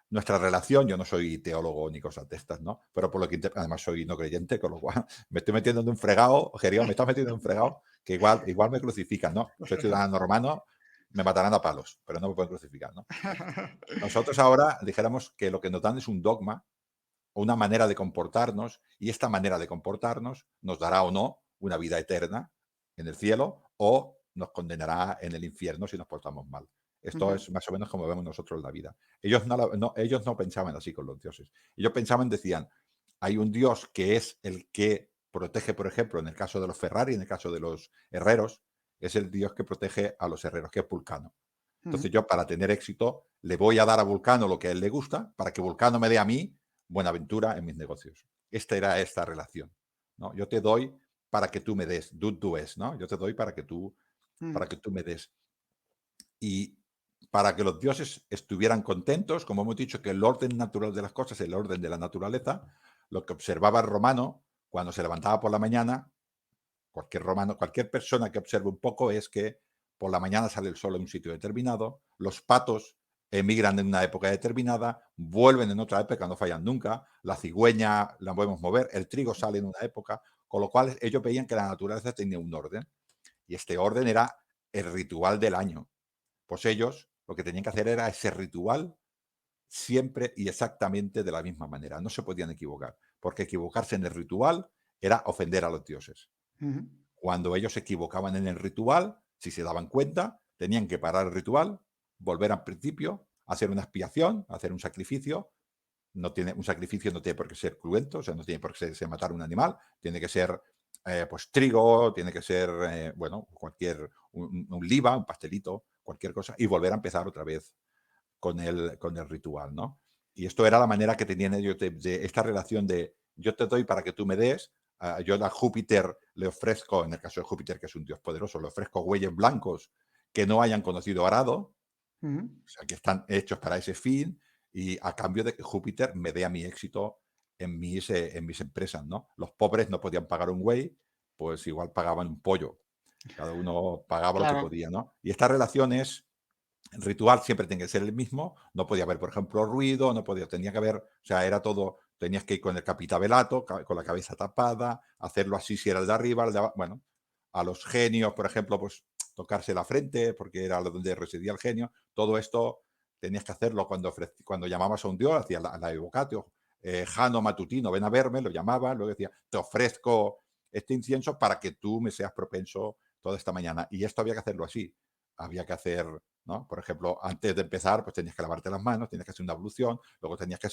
nuestra relación, yo no soy teólogo ni cosas de estas, ¿no? Pero por lo que además soy no creyente, con lo cual me estoy metiendo en un fregado, Jerío, me estás metiendo en un fregado que igual me crucifican, ¿no? Soy ciudadano romano, me matarán a palos, pero no me pueden crucificar, ¿no? Nosotros ahora dijéramos que lo que nos dan es un dogma o una manera de comportarnos y esta manera de comportarnos nos dará o no una vida eterna en el cielo o nos condenará en el infierno si nos portamos mal. Esto Ujú, es más o menos como vemos nosotros la vida. Ellos no pensaban así con los dioses. Ellos pensaban, decían, hay un dios que es el que protege, por ejemplo, en el caso de los Ferrari, en el caso de los herreros, es el dios que protege a los herreros, que es Vulcano. ujú, Entonces yo, para tener éxito, le voy a dar a Vulcano lo que a él le gusta, para que Vulcano me dé a mí buenaventura en mis negocios. Esta era esta relación, ¿no? Yo te doy para que tú me des, tú es, ¿no? Yo te doy ujú, para que tú me des. Y para que los dioses estuvieran contentos, como hemos dicho, que el orden natural de las cosas, el orden de la naturaleza, lo que observaba el romano cuando se levantaba por la mañana, cualquier romano, cualquier persona que observe un poco es que por la mañana sale el sol en un sitio determinado, los patos emigran en una época determinada, vuelven en otra época, no fallan nunca, la cigüeña la podemos mover, el trigo sale en una época, con lo cual ellos veían que la naturaleza tenía un orden y este orden era el ritual del año. Pues ellos lo que tenían que hacer era ese ritual siempre y exactamente de la misma manera, no se podían equivocar, porque equivocarse en el ritual era ofender a los dioses. ujú, Cuando ellos se equivocaban en el ritual, si se daban cuenta, tenían que parar el ritual, volver al principio, hacer una expiación, hacer un sacrificio. Un sacrificio no tiene por qué ser cruento, o sea, no tiene por qué ser matar un animal, tiene que ser pues trigo, tiene que ser, bueno, un liba, un pastelito, cualquier cosa, y volver a empezar otra vez con el ritual, ¿no? Y esto era la manera que tenían ellos de esta relación de yo te doy para que tú me des, yo a Júpiter le ofrezco, en el caso de Júpiter, que es un dios poderoso, le ofrezco bueyes blancos que no hayan conocido arado, ujú, o sea, que están hechos para ese fin, y a cambio de que Júpiter me dé a mi éxito en mis empresas, ¿no? Los pobres no podían pagar un buey, pues igual pagaban un pollo. Cada uno pagaba lo que claro. podía, ¿no? Y esta relación es el ritual siempre tiene que ser el mismo, no podía haber, por ejemplo, ruido, no podía, tenía que haber, o sea, era todo, tenías que ir con el capitavelato, con la cabeza tapada, hacerlo así si era el de arriba, bueno, a los genios, por ejemplo, pues tocarse la frente, porque era donde residía el genio, todo esto tenías que hacerlo cuando llamabas a un dios, hacía la evocatio, Jano Matutino, ven a verme, lo llamaba, luego decía, te ofrezco este incienso para que tú me seas propenso toda esta mañana. Y esto había que hacerlo así, había que hacer, ¿no? Por ejemplo, antes de empezar, pues tenías que lavarte las manos, tenías que hacer una ablución, luego tenías que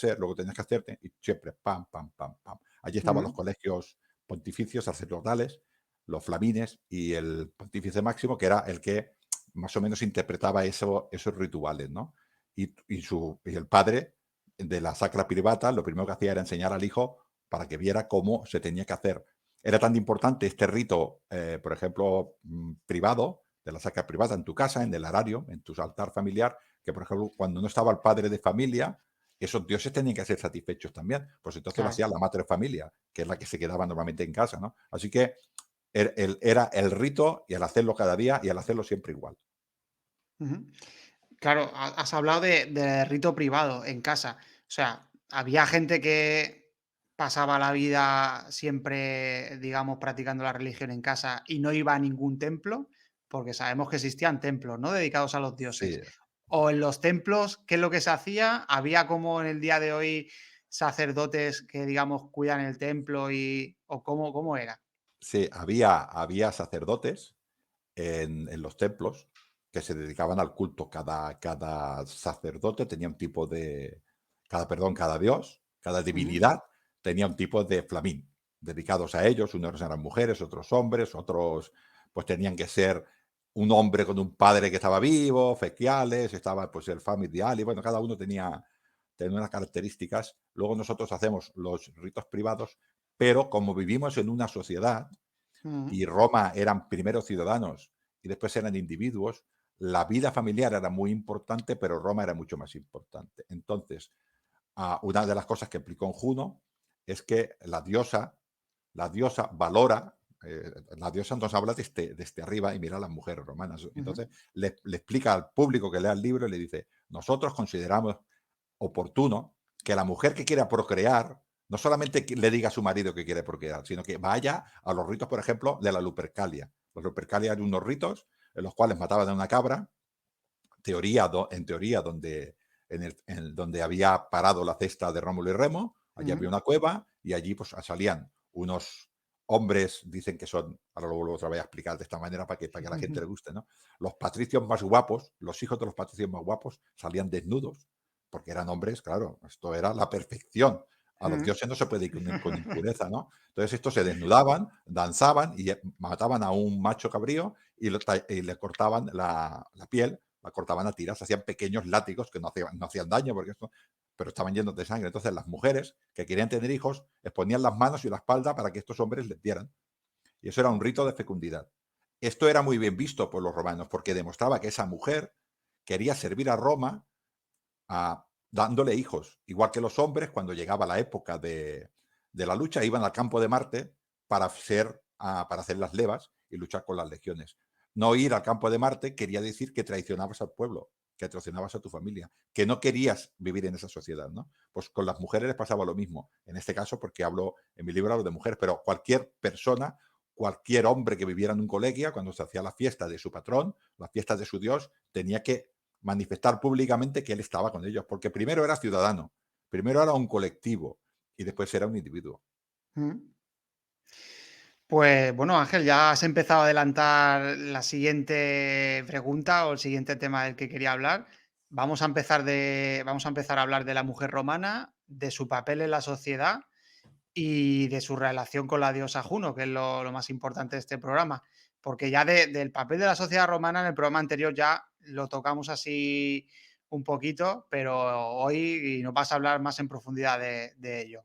hacerte, y siempre pam, pam, pam, pam. Allí estaban los Ujú, colegios pontificios, sacerdotales, los flamines y el pontífice máximo, que era el que más o menos interpretaba esos rituales, ¿no? Y el padre de la sacra privata lo primero que hacía era enseñar al hijo para que viera cómo se tenía que hacer. Era tan importante este rito, por ejemplo, privado, de la sacra privata en tu casa, en el arario, en tu altar familiar, que por ejemplo cuando no estaba el padre de familia, esos dioses tenían que ser satisfechos también. Pues entonces lo Claro. hacía la madre familia, que es la que se quedaba normalmente en casa, ¿no? Así que era el rito y el hacerlo cada día y el hacerlo siempre igual. Ujú. Claro, has hablado de rito privado en casa. O sea, había gente que pasaba la vida siempre, digamos, practicando la religión en casa y no iba a ningún templo, porque sabemos que existían templos, ¿no? Dedicados a los dioses. Sí, O en los templos, ¿qué es lo que se hacía? Había como en el día de hoy sacerdotes que, digamos, cuidan el templo o cómo era. sí, había sacerdotes en los templos que se dedicaban al culto. Cada sacerdote tenía un tipo de, cada dios, cada Ujú, divinidad tenía un tipo de flamín dedicados a ellos. Unos eran mujeres, otros hombres, otros pues tenían que ser un hombre con un padre que estaba vivo, feciales, estaba pues el familiar, y bueno, cada uno tenía unas características. Luego nosotros hacemos los ritos privados, pero como vivimos en una sociedad, ujú, y Roma eran primero ciudadanos y después eran individuos, la vida familiar era muy importante, pero Roma era mucho más importante. Entonces, una de las cosas que explicó en Juno es que la diosa valora, la diosa nos habla desde arriba y mira a las mujeres romanas. ujú, Entonces, le explica al público que lea el libro y le dice, nosotros consideramos oportuno que la mujer que quiera procrear no solamente le diga a su marido que quiere procrear, sino que vaya a los ritos, por ejemplo, de la Lupercalia. Los Lupercalia eran unos ritos en los cuales mataban a una cabra, en teoría donde había parado la cesta de Rómulo y Remo, allí ujú, había una cueva y allí pues salían unos hombres, dicen que son, ahora lo vuelvo otra vez a explicar de esta manera para que a la gente ujú, le guste, ¿no? Los patricios más guapos, los hijos de los patricios más guapos salían desnudos, porque eran hombres, claro, esto era la perfección. A los ujú. dioses no se puede ir con impureza, ¿no? Entonces estos se desnudaban, danzaban y mataban a un macho cabrío y le cortaban la piel, la cortaban a tiras, hacían pequeños látigos que no hacían daño, pero estaban llenos de sangre. Entonces las mujeres que querían tener hijos exponían las manos y la espalda para que estos hombres les dieran. Y eso era un rito de fecundidad. Esto era muy bien visto por los romanos porque demostraba que esa mujer quería servir a Roma dándole hijos. Igual que los hombres, cuando llegaba la época de la lucha, iban al campo de Marte para hacer las levas y luchar con las legiones. No ir al campo de Marte quería decir que traicionabas al pueblo, que traicionabas a tu familia, que no querías vivir en esa sociedad, ¿no? Pues con las mujeres les pasaba lo mismo. En este caso, porque en mi libro hablo de mujeres, pero cualquier persona, cualquier hombre que viviera en un colegio, cuando se hacía la fiesta de su patrón, la fiesta de su dios, tenía que manifestar públicamente que él estaba con ellos, porque primero era ciudadano, primero era un colectivo y después era un individuo. Ujú. Pues bueno, Ángel, ya has empezado a adelantar la siguiente pregunta o el siguiente tema del que quería hablar. Vamos a empezar a hablar de la mujer romana, de su papel en la sociedad y de su relación con la diosa Juno, que es lo más importante de este programa. Porque ya del papel de la sociedad romana en el programa anterior ya lo tocamos así un poquito, pero hoy nos vas a hablar más en profundidad de ello.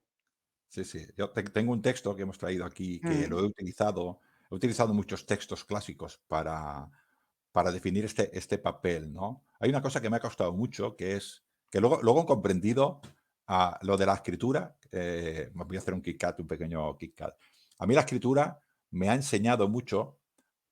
Sí, sí. Yo tengo un texto que hemos traído aquí que lo Ujú, he utilizado. He utilizado muchos textos clásicos para definir este papel, ¿no? Hay una cosa que me ha costado mucho, que es que luego he comprendido lo de la escritura. Me voy a hacer un pequeño Kit Kat. A mí la escritura me ha enseñado mucho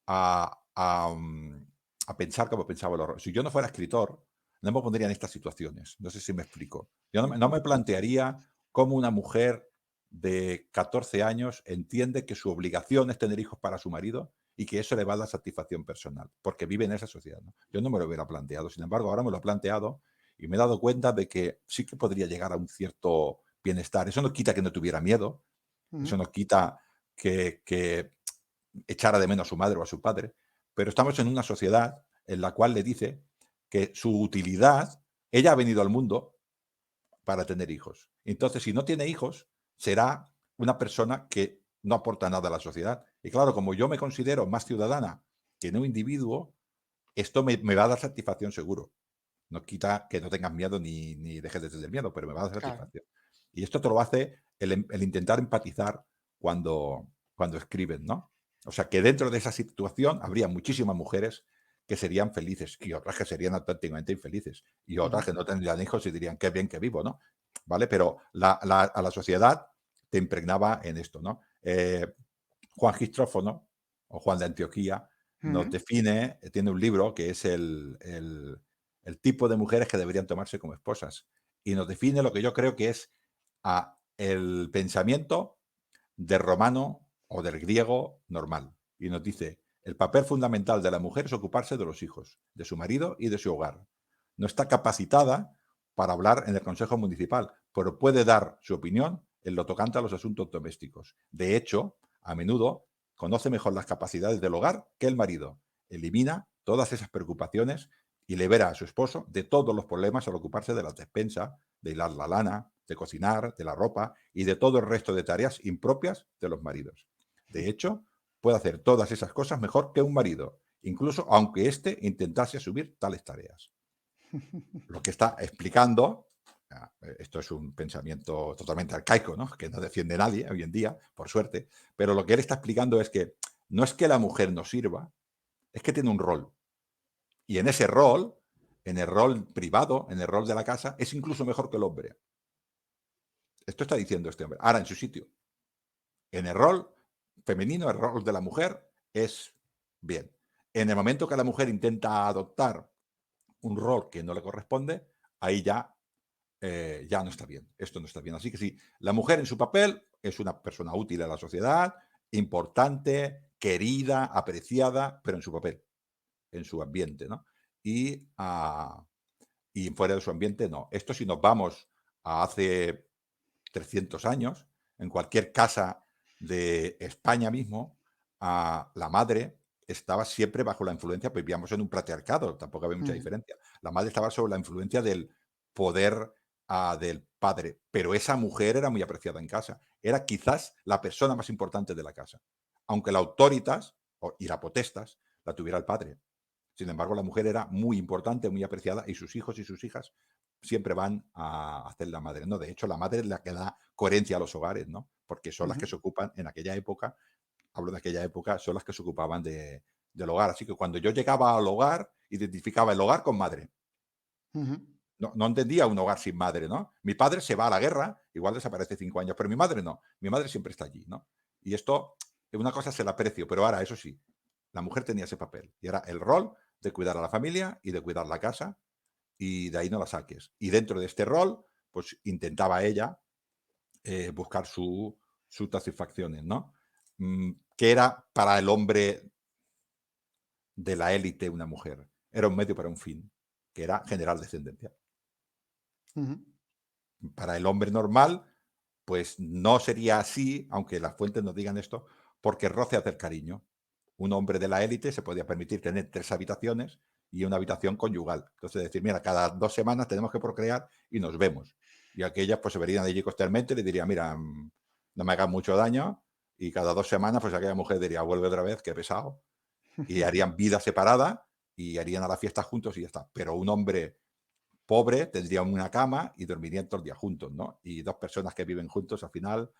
a, a, mm, a pensar como pensaba los romanos. Si yo no fuera escritor, no me pondría en estas situaciones. No sé si me explico. Yo no me plantearía cómo una mujer de 14 años entiende que su obligación es tener hijos para su marido y que eso le va a dar satisfacción personal, porque vive en esa sociedad, ¿no? Yo no me lo hubiera planteado. Sin embargo, ahora me lo he planteado y me he dado cuenta de que sí que podría llegar a un cierto bienestar. Eso no quita que no tuviera miedo, eso ujú, no quita que echara de menos a su madre o a su padre, pero estamos en una sociedad en la cual le dice que su utilidad, ella ha venido al mundo para tener hijos. Entonces, si no tiene hijos, será una persona que no aporta nada a la sociedad Y claro, como yo me considero más ciudadana que no individuo, esto me va a dar satisfacción seguro. No quita que no tengas miedo ni dejes de tener miedo, pero me va a dar Claro, satisfacción. Y esto te lo hace el intentar empatizar cuando escriben, ¿no? O sea, que dentro de esa situación habría muchísimas mujeres que serían felices y otras que serían auténticamente infelices y otras ujú, que no tendrían hijos y dirían qué bien que vivo, ¿no? ¿Vale? Pero a la sociedad te impregnaba en esto, ¿no? Juan Gistrófono o Juan de Antioquía nos ujú. define, tiene un libro que es el tipo de mujeres que deberían tomarse como esposas y nos define lo que yo creo que es el pensamiento del romano o del griego normal. Y nos dice, el papel fundamental de la mujer es ocuparse de los hijos, de su marido y de su hogar. No está capacitada para hablar en el Consejo Municipal, pero puede dar su opinión en lo tocante a los asuntos domésticos. De hecho, a menudo conoce mejor las capacidades del hogar que el marido. Elimina todas esas preocupaciones y libera a su esposo de todos los problemas al ocuparse de la despensa, de hilar la lana, de cocinar, de la ropa y de todo el resto de tareas impropias de los maridos. De hecho, puede hacer todas esas cosas mejor que un marido, incluso aunque éste intentase asumir tales tareas. Lo que está explicando, esto es un pensamiento totalmente arcaico, ¿no? Que no defiende nadie hoy en día, por suerte, pero lo que él está explicando es que no es que la mujer no sirva, es que tiene un rol. Y en ese rol, en el rol privado, en el rol de la casa, es incluso mejor que el hombre. Esto está diciendo este hombre. Ahora, en su sitio. En el rol femenino, el rol de la mujer es bien. En el momento que la mujer intenta adoptar un rol que no le corresponde, ahí ya no está bien. Esto no está bien. Así que sí, la mujer en su papel es una persona útil a la sociedad, importante, querida, apreciada, pero en su papel, en su ambiente, ¿no? Y, y fuera de su ambiente, no. Esto si nos vamos a hace 300 años, en cualquier casa de España mismo, la madre estaba siempre bajo la influencia, pues vivíamos en un patriarcado, tampoco había mucha Ujú, diferencia. La madre estaba sobre la influencia del poder del padre, pero esa mujer era muy apreciada en casa. Era quizás la persona más importante de la casa, aunque la autoritas y la potestas la tuviera el padre. Sin embargo, la mujer era muy importante, muy apreciada y sus hijos y sus hijas siempre van a hacer la madre, ¿no? De hecho, la madre es la que da coherencia a los hogares, ¿no? Porque son las ujú, que se ocupan en aquella época, hablo de aquella época, son las que se ocupaban del hogar. Así que cuando yo llegaba al hogar, identificaba el hogar con madre. ujú. No entendía un hogar sin madre, ¿no? Mi padre se va a la guerra, igual desaparece 5 años, pero mi madre no. Mi madre siempre está allí, ¿no? Y esto, una cosa se la aprecio, pero ahora, eso sí, la mujer tenía ese papel. Y era el rol de cuidar a la familia y de cuidar la casa, y de ahí no la saques. Y dentro de este rol, pues intentaba ella buscar sus satisfacciones, ¿no? ¿Qué era para el hombre de la élite una mujer? Era un medio para un fin, que era generar descendencia. Ujú, Para el hombre normal, pues no sería así, aunque las fuentes nos digan esto, porque roce hacer cariño. Un hombre de la élite se podía permitir tener 3 habitaciones y una habitación conyugal. Entonces, decir, mira, cada 2 semanas tenemos que procrear y nos vemos. Y aquellas pues se verían allí constantemente y le diría, mira, no me hagas mucho daño. Y cada 2 semanas, pues aquella mujer diría, vuelve otra vez, qué pesado. Y harían vida separada y harían a la fiesta juntos y ya está. Pero un hombre pobre tendrían una cama y dormirían todo el día juntos, ¿no? Y dos personas que viven juntos al final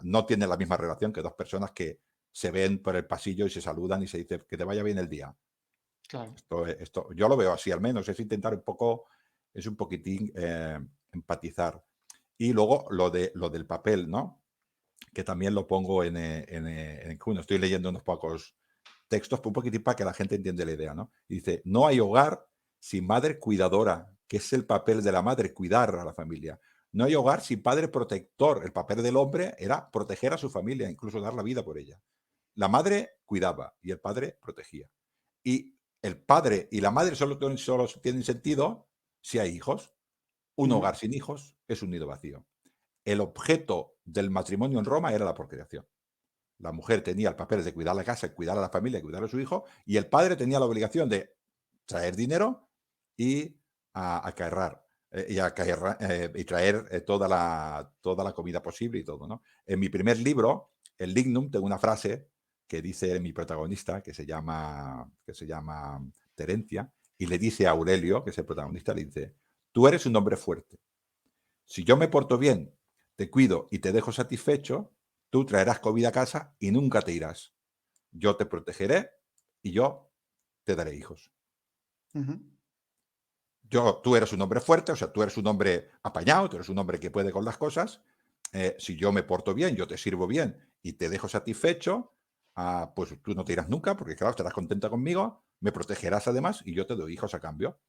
no tienen la misma relación que dos personas que se ven por el pasillo y se saludan y se dicen que te vaya bien el día. claro. Esto yo lo veo así al menos, es intentar un poco, es un poquitín empatizar. Y luego lo del papel, ¿no? Que también lo pongo en uno. Estoy leyendo unos pocos textos, un poquitín para que la gente entienda la idea, ¿no? Y dice, no hay hogar sin madre cuidadora, que es el papel de la madre, cuidar a la familia. No hay hogar sin padre protector. El papel del hombre era proteger a su familia, incluso dar la vida por ella. La madre cuidaba y el padre protegía. Y el padre y la madre solo tienen sentido si hay hijos. Un Ujú, hogar sin hijos es un nido vacío. El objeto del matrimonio en Roma era la procreación. La mujer tenía el papel de cuidar la casa, cuidar a la familia, cuidar a su hijo, y el padre tenía la obligación de traer dinero y acarrear, y traer toda la comida posible y todo, ¿no? En mi primer libro, el Lignum, tengo una frase que dice mi protagonista, que se llama Terencia, y le dice a Aurelio, que es el protagonista, le dice, tú eres un hombre fuerte. Si yo me porto bien, te cuido y te dejo satisfecho, tú traerás comida a casa y nunca te irás. Yo te protegeré y yo te daré hijos. Ujú. Tú eres un hombre fuerte, o sea, tú eres un hombre apañado, tú eres un hombre que puede con las cosas. Si yo me porto bien, yo te sirvo bien y te dejo satisfecho, pues tú no te irás nunca, porque claro, estarás contenta conmigo, me protegerás además y yo te doy hijos a cambio.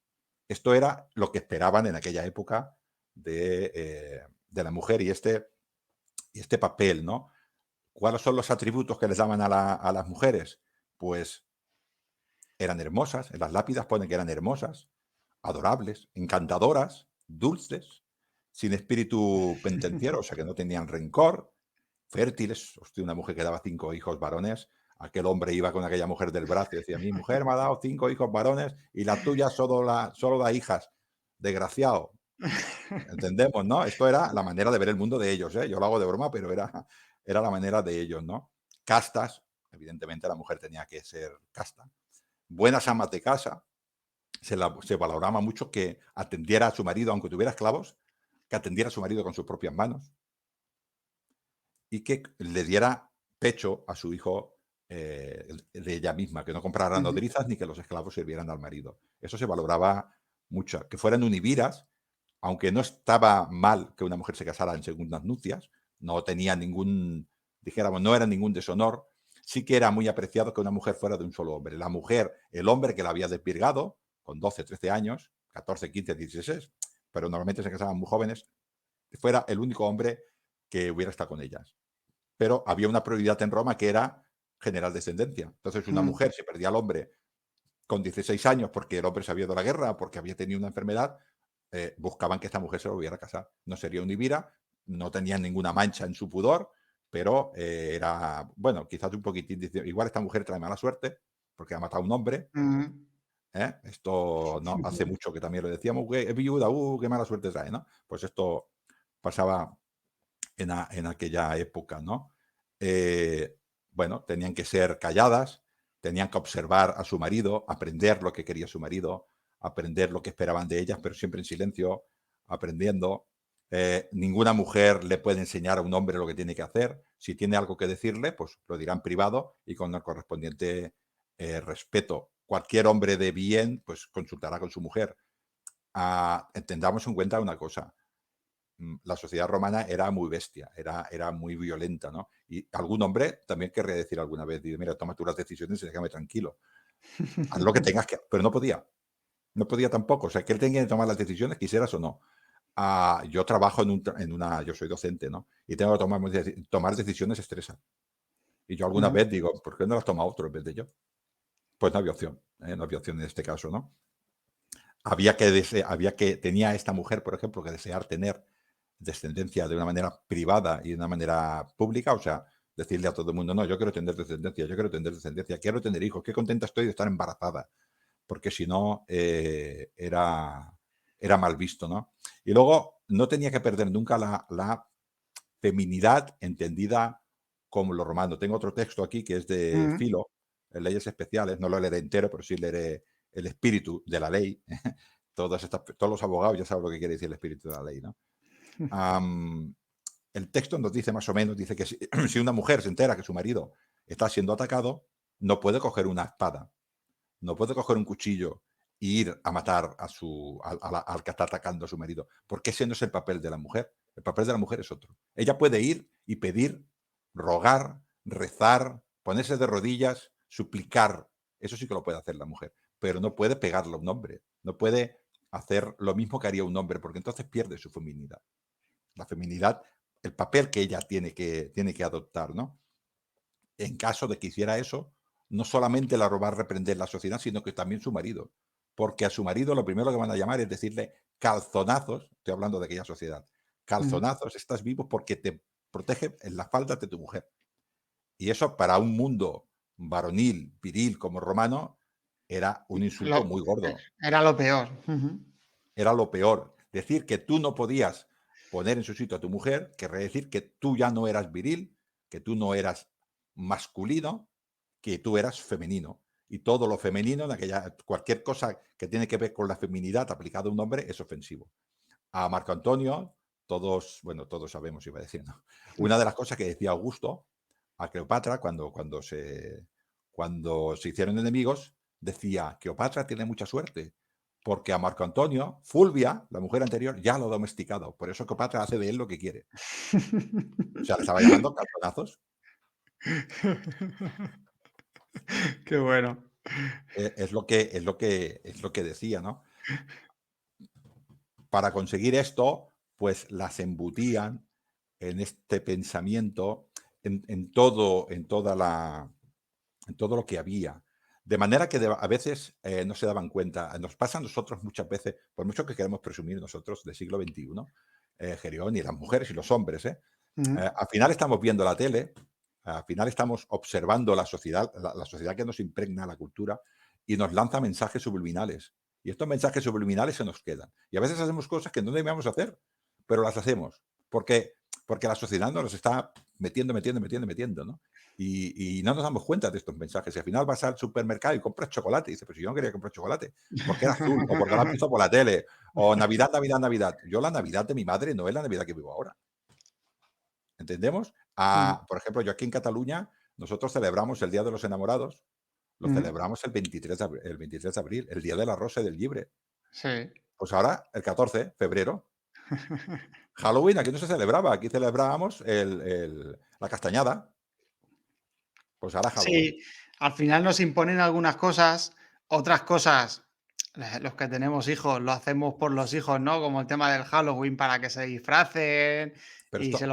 Esto era lo que esperaban en aquella época de la mujer y este papel, ¿no? ¿Cuáles son los atributos que les daban a las mujeres? Pues eran hermosas, en las lápidas ponen que eran hermosas, adorables, encantadoras, dulces, sin espíritu penitenciero, o sea que no tenían rencor, fértiles. Hostia, una mujer que daba 5 hijos varones, aquel hombre iba con aquella mujer del brazo y decía, mi mujer me ha dado 5 hijos varones y la tuya solo da hijas. Desgraciado. Entendemos, ¿no? Esto era la manera de ver el mundo de ellos, ¿eh? Yo lo hago de broma, pero era la manera de ellos, ¿no? Castas, evidentemente la mujer tenía que ser casta. Buenas amas de casa, se valoraba mucho que atendiera a su marido, aunque tuviera esclavos, que atendiera a su marido con sus propias manos y que le diera pecho a su hijo de ella misma, que no comprara Ujú. nodrizas ni que los esclavos sirvieran al marido. Eso se valoraba mucho. Que fueran univiras, aunque no estaba mal que una mujer se casara en segundas nupcias, no tenía ningún, dijéramos, no era ningún deshonor, sí que era muy apreciado que una mujer fuera de un solo hombre. La mujer, el hombre que la había desvirgado, con 12, 13 años, 14, 15, 16, pero normalmente se casaban muy jóvenes, fuera el único hombre que hubiera estado con ellas. Pero había una prioridad en Roma que era generar descendencia. Entonces, una Mm. mujer, si perdía al hombre con 16 años porque el hombre se había ido a la guerra, porque había tenido una enfermedad, buscaban que esta mujer se volviera a casar. No sería un Ibira, no tenía ninguna mancha en su pudor, pero era, bueno, quizás un poquitín, igual esta mujer trae mala suerte porque ha matado a un hombre. Ujú. Esto no hace mucho que también lo decíamos, que es viuda, qué mala suerte trae, ¿no? Pues esto pasaba en aquella época, ¿no? Eh, bueno, tenían que ser calladas, tenían que observar a su marido, aprender lo que quería su marido, aprender lo que esperaban de ellas, pero siempre en silencio, aprendiendo. Ninguna mujer le puede enseñar a un hombre lo que tiene que hacer. Si tiene algo que decirle, pues lo dirá en privado y con el correspondiente respeto. Cualquier hombre de bien, pues consultará con su mujer. Tengamos en cuenta una cosa, la sociedad romana era muy bestia, era muy violenta, ¿no? Y algún hombre también querría decir alguna vez, dice, mira, toma tú las decisiones y déjame tranquilo. Haz lo que tengas que, pero no podía. No podía tampoco. O sea, que él tenía que tomar las decisiones, quisieras o no. Yo trabajo yo soy docente, ¿no? Y tengo que tomar decisiones estresa. Y yo alguna Ujú. vez digo, ¿por qué no las toma otro en vez de yo? Pues no había opción, no había opción en este caso, ¿no? Tenía esta mujer, por ejemplo, que desear tener descendencia de una manera privada y de una manera pública, o sea, decirle a todo el mundo, no, yo quiero tener descendencia, yo quiero tener descendencia, quiero tener hijos, qué contenta estoy de estar embarazada, porque si no, era mal visto, ¿no? Y luego no tenía que perder nunca la feminidad entendida como lo romano. Tengo otro texto aquí que es de Ujú. Filo, en Leyes Especiales, no lo leeré entero, pero sí leeré el espíritu de la ley. Todos los abogados ya saben lo que quiere decir el espíritu de la ley, ¿no? Am, el texto nos dice más o menos, dice que si, si una mujer se entera que su marido está siendo atacado, no puede coger una espada, no puede coger un cuchillo e ir a matar al que está atacando a su marido, porque ese no es el papel de la mujer. El papel de la mujer es otro. Ella puede ir y pedir, rogar, rezar, ponerse de rodillas, suplicar. Eso sí que lo puede hacer la mujer, pero no puede pegarle a un hombre, no puede hacer lo mismo que haría un hombre, porque entonces pierde su feminidad. La feminidad, el papel que ella tiene que adoptar, ¿no? En caso de que hiciera eso, no solamente la va a reprender la sociedad, sino que también su marido. Porque a su marido lo primero que van a llamar es decirle calzonazos, estoy hablando de aquella sociedad, Ujú. calzonazos, estás vivo porque te protege en la falda de tu mujer. Y eso para un mundo varonil, viril como romano, era un insulto Lo muy gordo. Era lo peor. Ujú. Era lo peor. Decir que tú no podías poner en su sitio a tu mujer, querría decir que tú ya no eras viril, que tú no eras masculino, que tú eras femenino. Y todo lo femenino, cualquier cosa que tiene que ver con la feminidad aplicada a un hombre es ofensivo. A Marco Antonio, todos sabemos, iba a decir, ¿no? Una de las cosas que decía Augusto a Cleopatra cuando se hicieron enemigos, decía: Cleopatra tiene mucha suerte, porque a Marco Antonio, Fulvia, la mujer anterior, ya lo ha domesticado. Por eso Cleopatra hace de él lo que quiere. O sea, le estaba llamando calzonazos. Qué bueno. Es lo que decía, ¿no? Para conseguir esto, pues las embutían en este pensamiento, en todo, en todo lo que había. De manera que a veces no se daban cuenta. Nos pasa a nosotros muchas veces, por mucho que queremos presumir nosotros del siglo XXI, Gerión, y las mujeres y los hombres, Ujú. al final estamos viendo la tele, al final estamos observando la sociedad, la sociedad que nos impregna la cultura y nos lanza mensajes subliminales. Y estos mensajes subliminales se nos quedan. Y a veces hacemos cosas que no debíamos hacer, pero las hacemos. Porque la sociedad nos los está metiendo, ¿no? Y no nos damos cuenta de estos mensajes. Y al final vas al supermercado y compras chocolate. Y dices: pero si yo no quería comprar chocolate, porque era azul, o porque lo han visto por la tele, o Navidad, Navidad, Navidad. Yo la Navidad de mi madre no es la Navidad que vivo ahora. ¿Entendemos? Ujú, Por ejemplo, yo aquí en Cataluña, nosotros celebramos el Día de los Enamorados, lo ujú. celebramos el 23 de abril, el Día de la Rosa y del Llibre. Sí. Pues ahora, el 14 de febrero, Halloween, aquí no se celebraba, aquí celebrábamos la castañada, pues ahora Halloween. Sí, al final nos imponen algunas cosas, otras cosas, los que tenemos hijos lo hacemos por los hijos, ¿no? Como el tema del Halloween para que se disfracen Pero y se esto,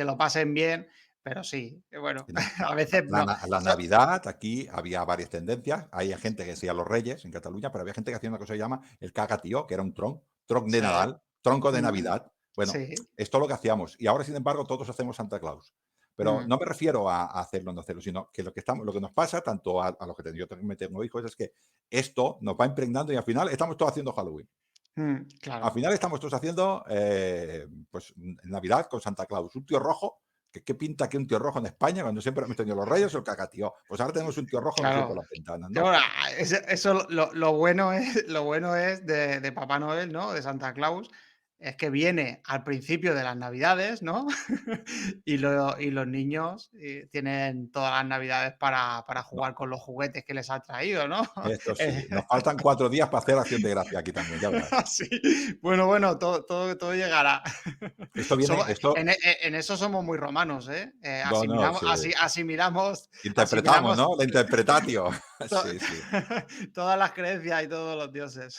lo pasen bien, pero sí, bueno, la, a veces no. la Navidad, aquí había varias tendencias. Había gente que decía los Reyes en Cataluña, pero había gente que hacía una cosa que se llama el cagatío, que era un tronc de Sí, Nadal, tronco de mm, Navidad. Bueno, sí, esto es lo que hacíamos. Y ahora, sin embargo, todos hacemos Santa Claus. Pero mm, no me refiero a hacerlo o no hacerlo, sino que lo que nos pasa, tanto a los que yo tengo hijos, es que esto nos va impregnando y al final estamos todos haciendo Halloween. Al claro. final estamos todos haciendo, pues, Navidad con Santa Claus. Un tío rojo, ¿qué pinta aquí un tío rojo en España cuando siempre hemos tenido los Reyes o el cagatío? Pues ahora tenemos un tío rojo metido por Claro. las ventanas, Y ¿no? ahora, eso lo bueno es de Papá Noel, ¿no? De Santa Claus, es que viene al principio de las Navidades, ¿no? Y los niños, tienen todas las Navidades para No, jugar con los juguetes que les ha traído, ¿no? esto Eh, sí, nos faltan 4 días para hacer Acción de Gracia aquí también, ya verás. sí. Bueno, todo llegará. Esto viene, Somos esto, en eso somos muy romanos, ¿eh? no, no, sí. Asimilamos Interpretamos, asimilamos ¿no? La interpretatio. To Sí, sí. todas las creencias y todos los dioses.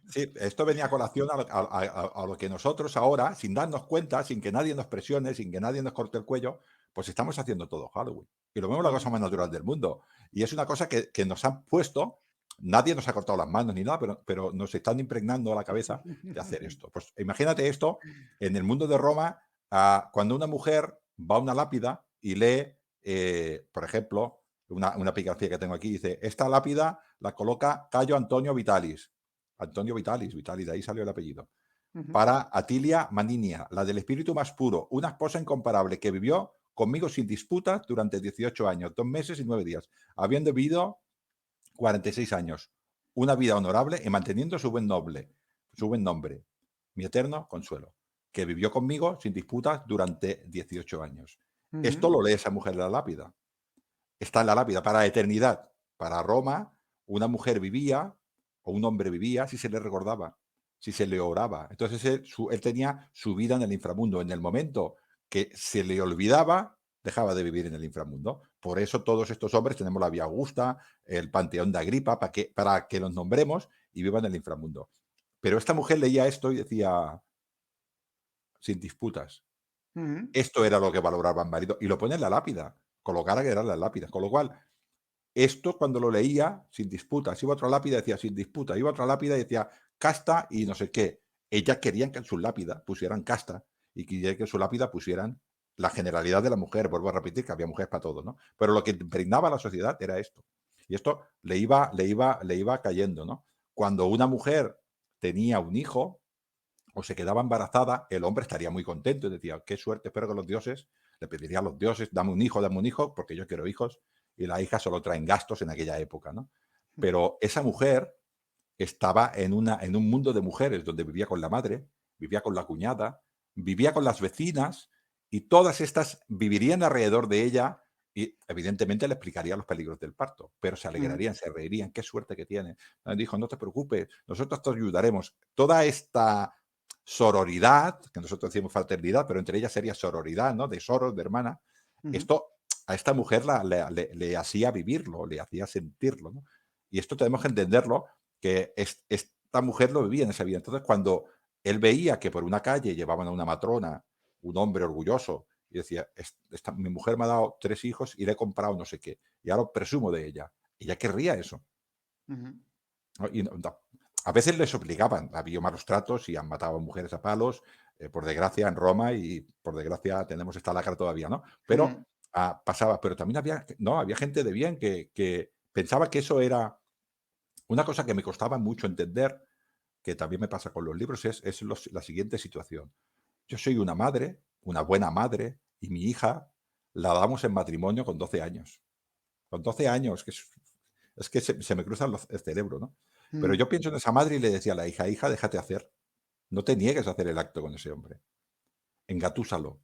Sí, esto venía a colación a lo que nosotros ahora, sin darnos cuenta, sin que nadie nos presione, sin que nadie nos corte el cuello, pues estamos haciendo todo Halloween. Y lo vemos la cosa Mm, más natural del mundo. Y es una cosa que nos han puesto, nadie nos ha cortado las manos ni nada, pero nos están impregnando a la cabeza de hacer esto. Pues imagínate esto en el mundo de Roma, cuando una mujer va a una lápida y lee, por ejemplo, una epigrafía que tengo aquí, dice: esta lápida la coloca Cayo Antonio Vitalis. Antonio Vitalis, Vitalis, de ahí salió el apellido. ujú, Para Atilia Maninia, la del espíritu más puro, una esposa incomparable que vivió conmigo sin disputas durante 18 años, 2 meses y 9 días, habiendo vivido 46 años. Una vida honorable y manteniendo su buen nombre, mi eterno consuelo, que vivió conmigo sin disputas durante 18 años. Esto ujú, lo lee esa mujer en la lápida. Está en la lápida para la eternidad. Para Roma, una mujer vivía o un hombre vivía si se le recordaba, si se le oraba. Entonces él tenía su vida en el inframundo. En el momento que se le olvidaba, dejaba de vivir en el inframundo. Por eso todos estos hombres tenemos la Vía Augusta, el Panteón de Agripa, para que los nombremos y vivan en el inframundo. Pero esta mujer leía esto y decía: sin disputas. ujú, Esto era lo que valoraba el marido. Y lo pone en la lápida, colocar a que eran las lápidas. Con lo cual, esto cuando lo leía, sin disputas, iba a otra lápida y decía sin disputa, iba a otra lápida y decía casta y no sé qué. Ellas querían que en su lápida pusieran casta y querían que en su lápida pusieran la generalidad de la mujer. Vuelvo a repetir que había mujeres para todo, ¿no? Pero lo que impregnaba a la sociedad era esto. Y esto le iba cayendo, ¿no? Cuando una mujer tenía un hijo o se quedaba embarazada, el hombre estaría muy contento y decía: qué suerte, espero que los dioses, le pediría a los dioses: dame un hijo, porque yo quiero hijos. y la hija solo traen gastos en aquella época, ¿no? Mm, Pero esa mujer estaba en un mundo de mujeres donde vivía con la madre, vivía con la cuñada, vivía con las vecinas y todas estas vivirían alrededor de ella y evidentemente le explicaría los peligros del parto, pero se ujú, alegrarían, se reirían, qué suerte que tiene. Dijo, no te preocupes, nosotros te ayudaremos. Toda esta sororidad, que nosotros decimos fraternidad, pero entre ellas sería sororidad, ¿no? De soros, de hermana, ujú, esto a esta mujer le hacía vivirlo, le hacía sentirlo, ¿no? Y esto tenemos que entenderlo que esta mujer lo vivía en esa vida. Entonces, cuando él veía que por una calle llevaban a una matrona, un hombre orgulloso, y decía, mi mujer me ha dado 3 hijos y le he comprado no sé qué, y ahora presumo de ella. Ella querría eso. ujú, ¿No? Y a veces les obligaban, había malos tratos y han matado a mujeres a palos, por desgracia en Roma, y por desgracia tenemos esta lacra todavía, ¿no? Pero ujú, pasaba, pero también había, no, había gente de bien que pensaba que eso era una cosa que me costaba mucho entender, que también me pasa con los libros, es la siguiente situación. Yo soy una madre, una buena madre, y mi hija la damos en matrimonio con 12 años. Con 12 años, es que se me cruza el cerebro, ¿no? Pero ujú, yo pienso en esa madre y le decía a la hija, hija, déjate hacer. No te niegues a hacer el acto con ese hombre. Engatúsalo.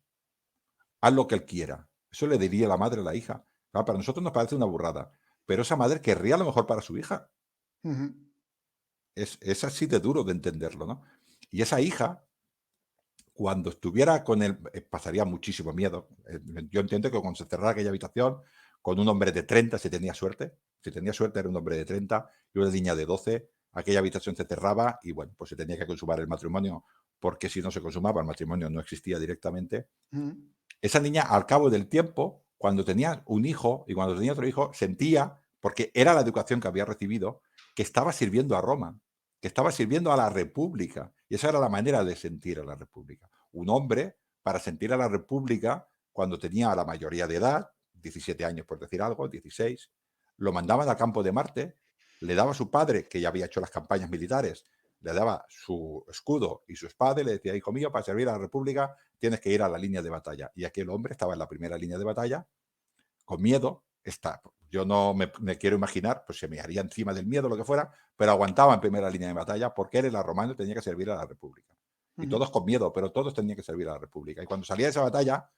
Haz lo que él quiera. Eso le diría la madre a la hija. Claro, para nosotros nos parece una burrada, pero esa madre querría lo mejor para su hija. ujú, Es así de duro de entenderlo, ¿no? Y esa hija, cuando estuviera con él, pasaría muchísimo miedo. Yo entiendo que cuando se cerrara aquella habitación, con un hombre de 30 si tenía suerte. Si tenía suerte era un hombre de 30 y una niña de 12. Aquella habitación se cerraba y bueno, pues se tenía que consumar el matrimonio, porque si no se consumaba el matrimonio no existía directamente. ujú, Esa niña, al cabo del tiempo, cuando tenía un hijo y cuando tenía otro hijo, sentía, porque era la educación que había recibido, que estaba sirviendo a Roma, que estaba sirviendo a la República. Y esa era la manera de sentir a la República. Un hombre, para sentir a la República, cuando tenía la mayoría de edad, 17 años por decir algo, 16, lo mandaban al campo de Marte, le daba a su padre, que ya había hecho las campañas militares, le daba su escudo y su espada y le decía, hijo mío, para servir a la República tienes que ir a la línea de batalla. Y aquel hombre estaba en la primera línea de batalla, con miedo, yo no me quiero imaginar, pues se me haría encima del miedo, lo que fuera, pero aguantaba en primera línea de batalla porque él era romano y tenía que servir a la República. Y ujú, todos con miedo, pero todos tenían que servir a la República. Y cuando salía de esa batalla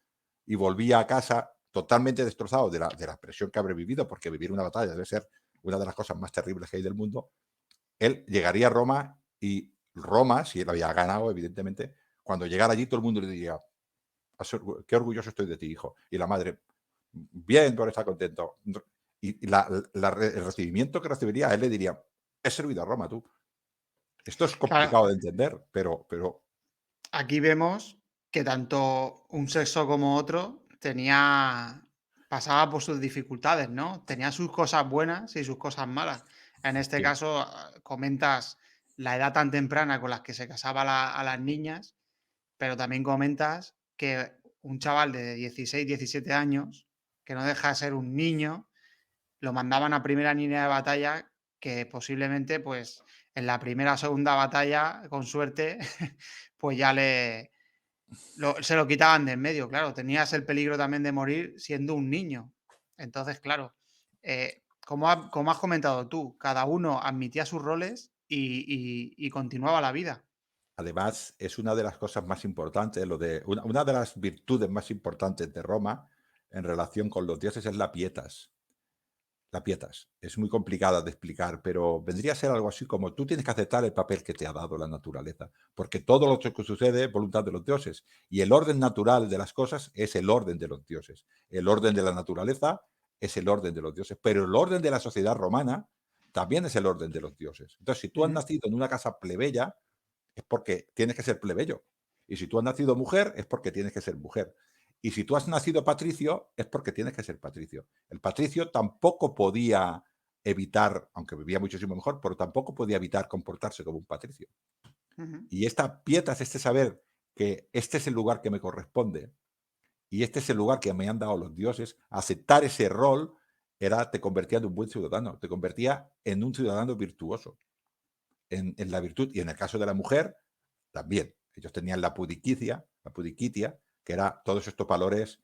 y volvía a casa totalmente destrozado de la presión que habré vivido, porque vivir una batalla debe ser una de las cosas más terribles que hay del mundo, él llegaría a Roma y Roma, si él había ganado, evidentemente, cuando llegara allí todo el mundo le diría, qué orgulloso estoy de ti, hijo. Y la madre, bien, por estar contento. Y el recibimiento que recibiría, a él le diría, he servido a Roma, tú. Esto es claro, complicado de entender, pero aquí vemos que tanto un sexo como otro pasaba por sus dificultades, ¿no? Tenía sus cosas buenas y sus cosas malas. En este sí, caso, comentas la edad tan temprana con las que se casaba a las niñas, pero también comentas que un chaval de 16, 17 años, que no deja de ser un niño, lo mandaban a primera línea de batalla, que posiblemente, pues, en la primera o segunda batalla, con suerte, pues ya se lo quitaban de en medio, claro. Tenías el peligro también de morir siendo un niño. Entonces, claro, como has comentado tú, cada uno admitía sus roles y continuaba la vida. además es una de las cosas más importantes, una de las virtudes más importantes de Roma en relación con los dioses es la pietas. La pietas. Es muy complicada de explicar, pero vendría a ser algo así como tú tienes que aceptar el papel que te ha dado la naturaleza, porque todo lo que sucede es voluntad de los dioses y el orden natural de las cosas es el orden de los dioses. El orden de la naturaleza es el orden de los dioses, pero el orden de la sociedad romana también es el orden de los dioses. Entonces, si tú has Ujú, nacido en una casa plebeya, es porque tienes que ser plebeyo. Y si tú has nacido mujer, es porque tienes que ser mujer. Y si tú has nacido patricio, es porque tienes que ser patricio. El patricio tampoco podía evitar, aunque vivía muchísimo mejor, pero tampoco podía evitar comportarse como un patricio. ujú, Y esta pietas, este saber que este es el lugar que me corresponde y este es el lugar que me han dado los dioses, aceptar ese rol te convertía en un buen ciudadano, te convertía en un ciudadano virtuoso, en la virtud. Y en el caso de la mujer, también. Ellos tenían la pudiquitia, que era todos estos valores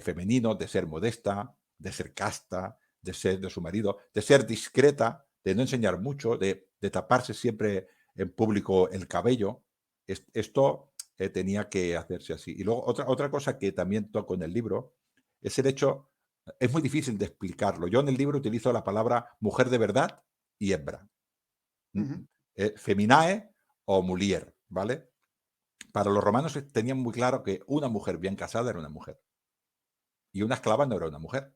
femeninos de ser modesta, de ser casta, de ser de su marido, de ser discreta, de no enseñar mucho, de taparse siempre en público el cabello. Esto tenía que hacerse así. Y luego otra cosa que también toco en el libro es el hecho, es muy difícil de explicarlo. Yo en el libro utilizo la palabra mujer de verdad y hembra. Ujú. Feminae o mulier, ¿vale? Para los romanos tenían muy claro que una mujer bien casada era una mujer y una esclava no era una mujer,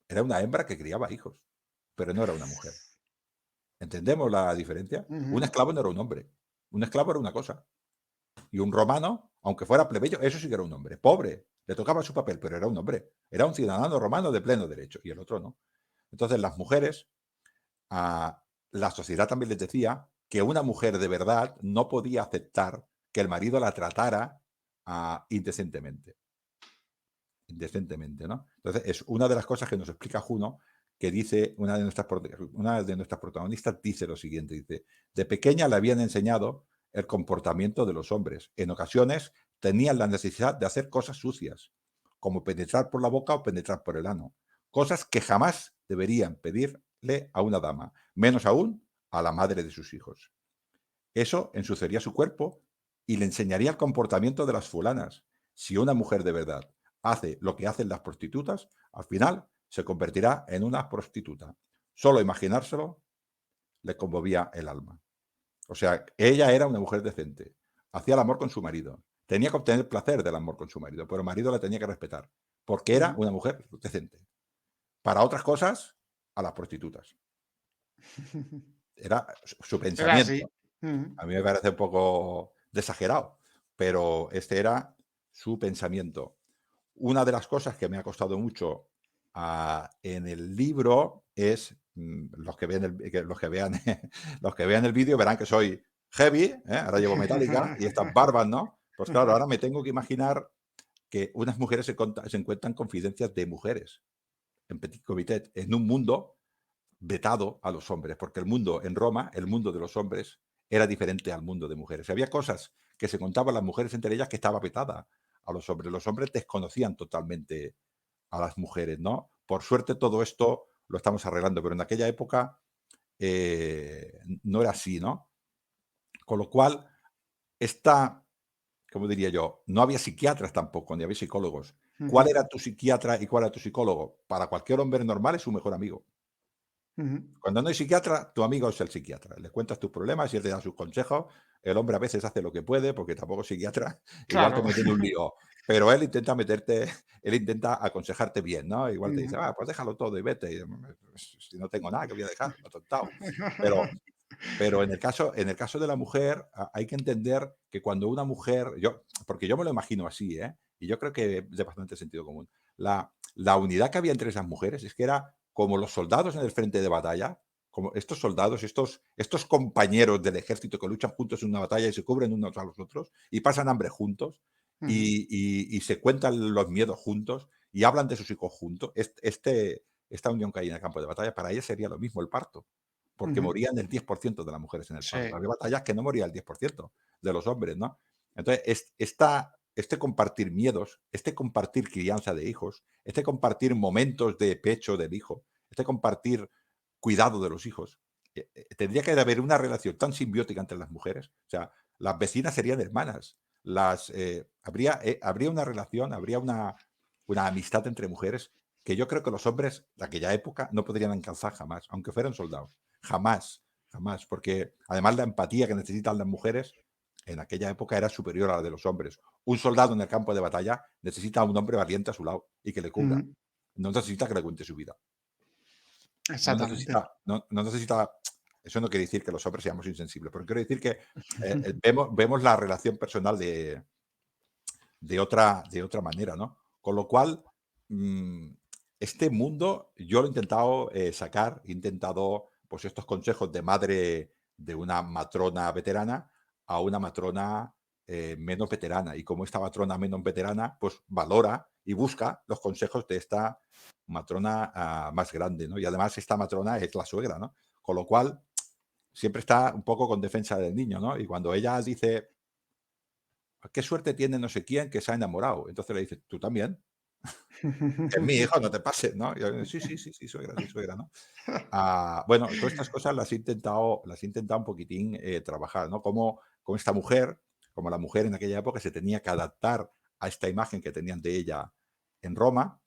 era una hembra que criaba hijos, pero no era una mujer. ¿Entendemos la diferencia? Un Ujú. esclavo no era un hombre, un esclavo era una cosa. Y un romano, aunque fuera plebeyo, eso sí que era un hombre, pobre, le tocaba su papel, pero era un hombre, era un ciudadano romano de pleno derecho y el otro no. Entonces las mujeres, a la sociedad también les decía que una mujer de verdad no podía aceptar que el marido la tratara indecentemente. Indecentemente, ¿no? Entonces, es una de las cosas que nos explica Juno, que dice, una de nuestras protagonistas dice lo siguiente, dice, de pequeña le habían enseñado el comportamiento de los hombres. En ocasiones tenían la necesidad de hacer cosas sucias, como penetrar por la boca o penetrar por el ano, cosas que jamás deberían pedirle a una dama, menos aún a la madre de sus hijos. Eso ensuciaría su cuerpo y le enseñaría el comportamiento de las fulanas. Si una mujer de verdad hace lo que hacen las prostitutas, al final se convertirá en una prostituta. Solo imaginárselo le conmovía el alma. O sea, ella era una mujer decente, hacía el amor con su marido, tenía que obtener placer del amor con su marido, pero el marido la tenía que respetar, porque era Ujú. una mujer decente. Para otras cosas, a las prostitutas. Era su Era así. pensamiento. Ujú. A mí me parece un poco de exagerado, pero este era su pensamiento. Una de las cosas que me ha costado mucho en el libro es, los que vean los que vean, los que vean el vídeo verán que soy heavy, ahora llevo metálica y estas barbas, ¿no? Pues claro, ahora me tengo que imaginar que unas mujeres se encuentran confidencias de mujeres en petit comité, en un mundo vetado a los hombres, porque el mundo en Roma, el mundo de los hombres, era diferente al mundo de mujeres. Había cosas que se contaban las mujeres entre ellas que estaba vetada a los hombres. Los hombres desconocían totalmente a las mujeres, ¿no? Por suerte todo esto lo estamos arreglando, pero en aquella época no era así, ¿no? Con lo cual, esta, ¿cómo diría yo? No había psiquiatras tampoco, ni había psicólogos. ¿Cuál Ujú. era tu psiquiatra y cuál era tu psicólogo? Para cualquier hombre normal es su mejor amigo. Ujú. Cuando no hay psiquiatra, tu amigo es el psiquiatra. Le cuentas tus problemas y él te da sus consejos. El hombre a veces hace lo que puede, porque tampoco es psiquiatra, igual te Claro. mete en un lío. Pero él intenta meterte, él intenta aconsejarte bien, ¿no? Igual te dice, Ujú. pues déjalo todo y vete. Si no tengo nada, que voy a dejar, lo tontao. Pero, pero en el caso de la mujer, hay que entender que cuando una mujer, porque yo me lo imagino así, ¿eh? Y yo creo que es de bastante sentido común. La unidad que había entre esas mujeres es que era como los soldados en el frente de batalla, como estos soldados, estos compañeros del ejército que luchan juntos en una batalla y se cubren unos a los otros y pasan hambre juntos Ujú. y se cuentan los miedos juntos y hablan de sus hijos juntos. Esta unión que hay en el campo de batalla, para ellas sería lo mismo el parto, porque Ujú. morían el 10% de las mujeres en el parto. Sí. Había batallas que no moría el 10% de los hombres, ¿no? Entonces, este compartir miedos, este compartir crianza de hijos, este compartir momentos de pecho del hijo, este compartir cuidado de los hijos, tendría que haber una relación tan simbiótica entre las mujeres. O sea, las vecinas serían hermanas, habría una relación, habría una amistad entre mujeres que yo creo que los hombres de aquella época no podrían alcanzar jamás, aunque fueran soldados. Jamás, jamás, porque además la empatía que necesitan las mujeres en aquella época era superior a la de los hombres. Un soldado en el campo de batalla necesita a un hombre valiente a su lado y que le cubra. Ujú. No necesita que le cuente su vida. No Exactamente. necesita, no necesita. Eso no quiere decir que los hombres seamos insensibles, pero quiero decir que vemos la relación personal de otra manera, ¿no? Con lo cual, mm, este mundo yo lo he intentado sacar, he intentado, pues estos consejos de madre de una matrona veterana a una matrona menos veterana. Y como esta matrona menos veterana, pues valora y busca los consejos de esta matrona más grande, ¿no? Y además esta matrona es la suegra, ¿no? Con lo cual, siempre está un poco con defensa del niño, ¿no? Y cuando ella dice, qué suerte tiene no sé quién que se ha enamorado. Entonces le dice, tú también. Que es mi hijo, no te pases, ¿no? Y yo, sí, sí, sí, sí, sí, suegra, ¿no? Bueno, todas estas cosas las he intentado un poquitín trabajar, ¿no? Como esta mujer, como la mujer en aquella época se tenía que adaptar a esta imagen que tenían de ella en Roma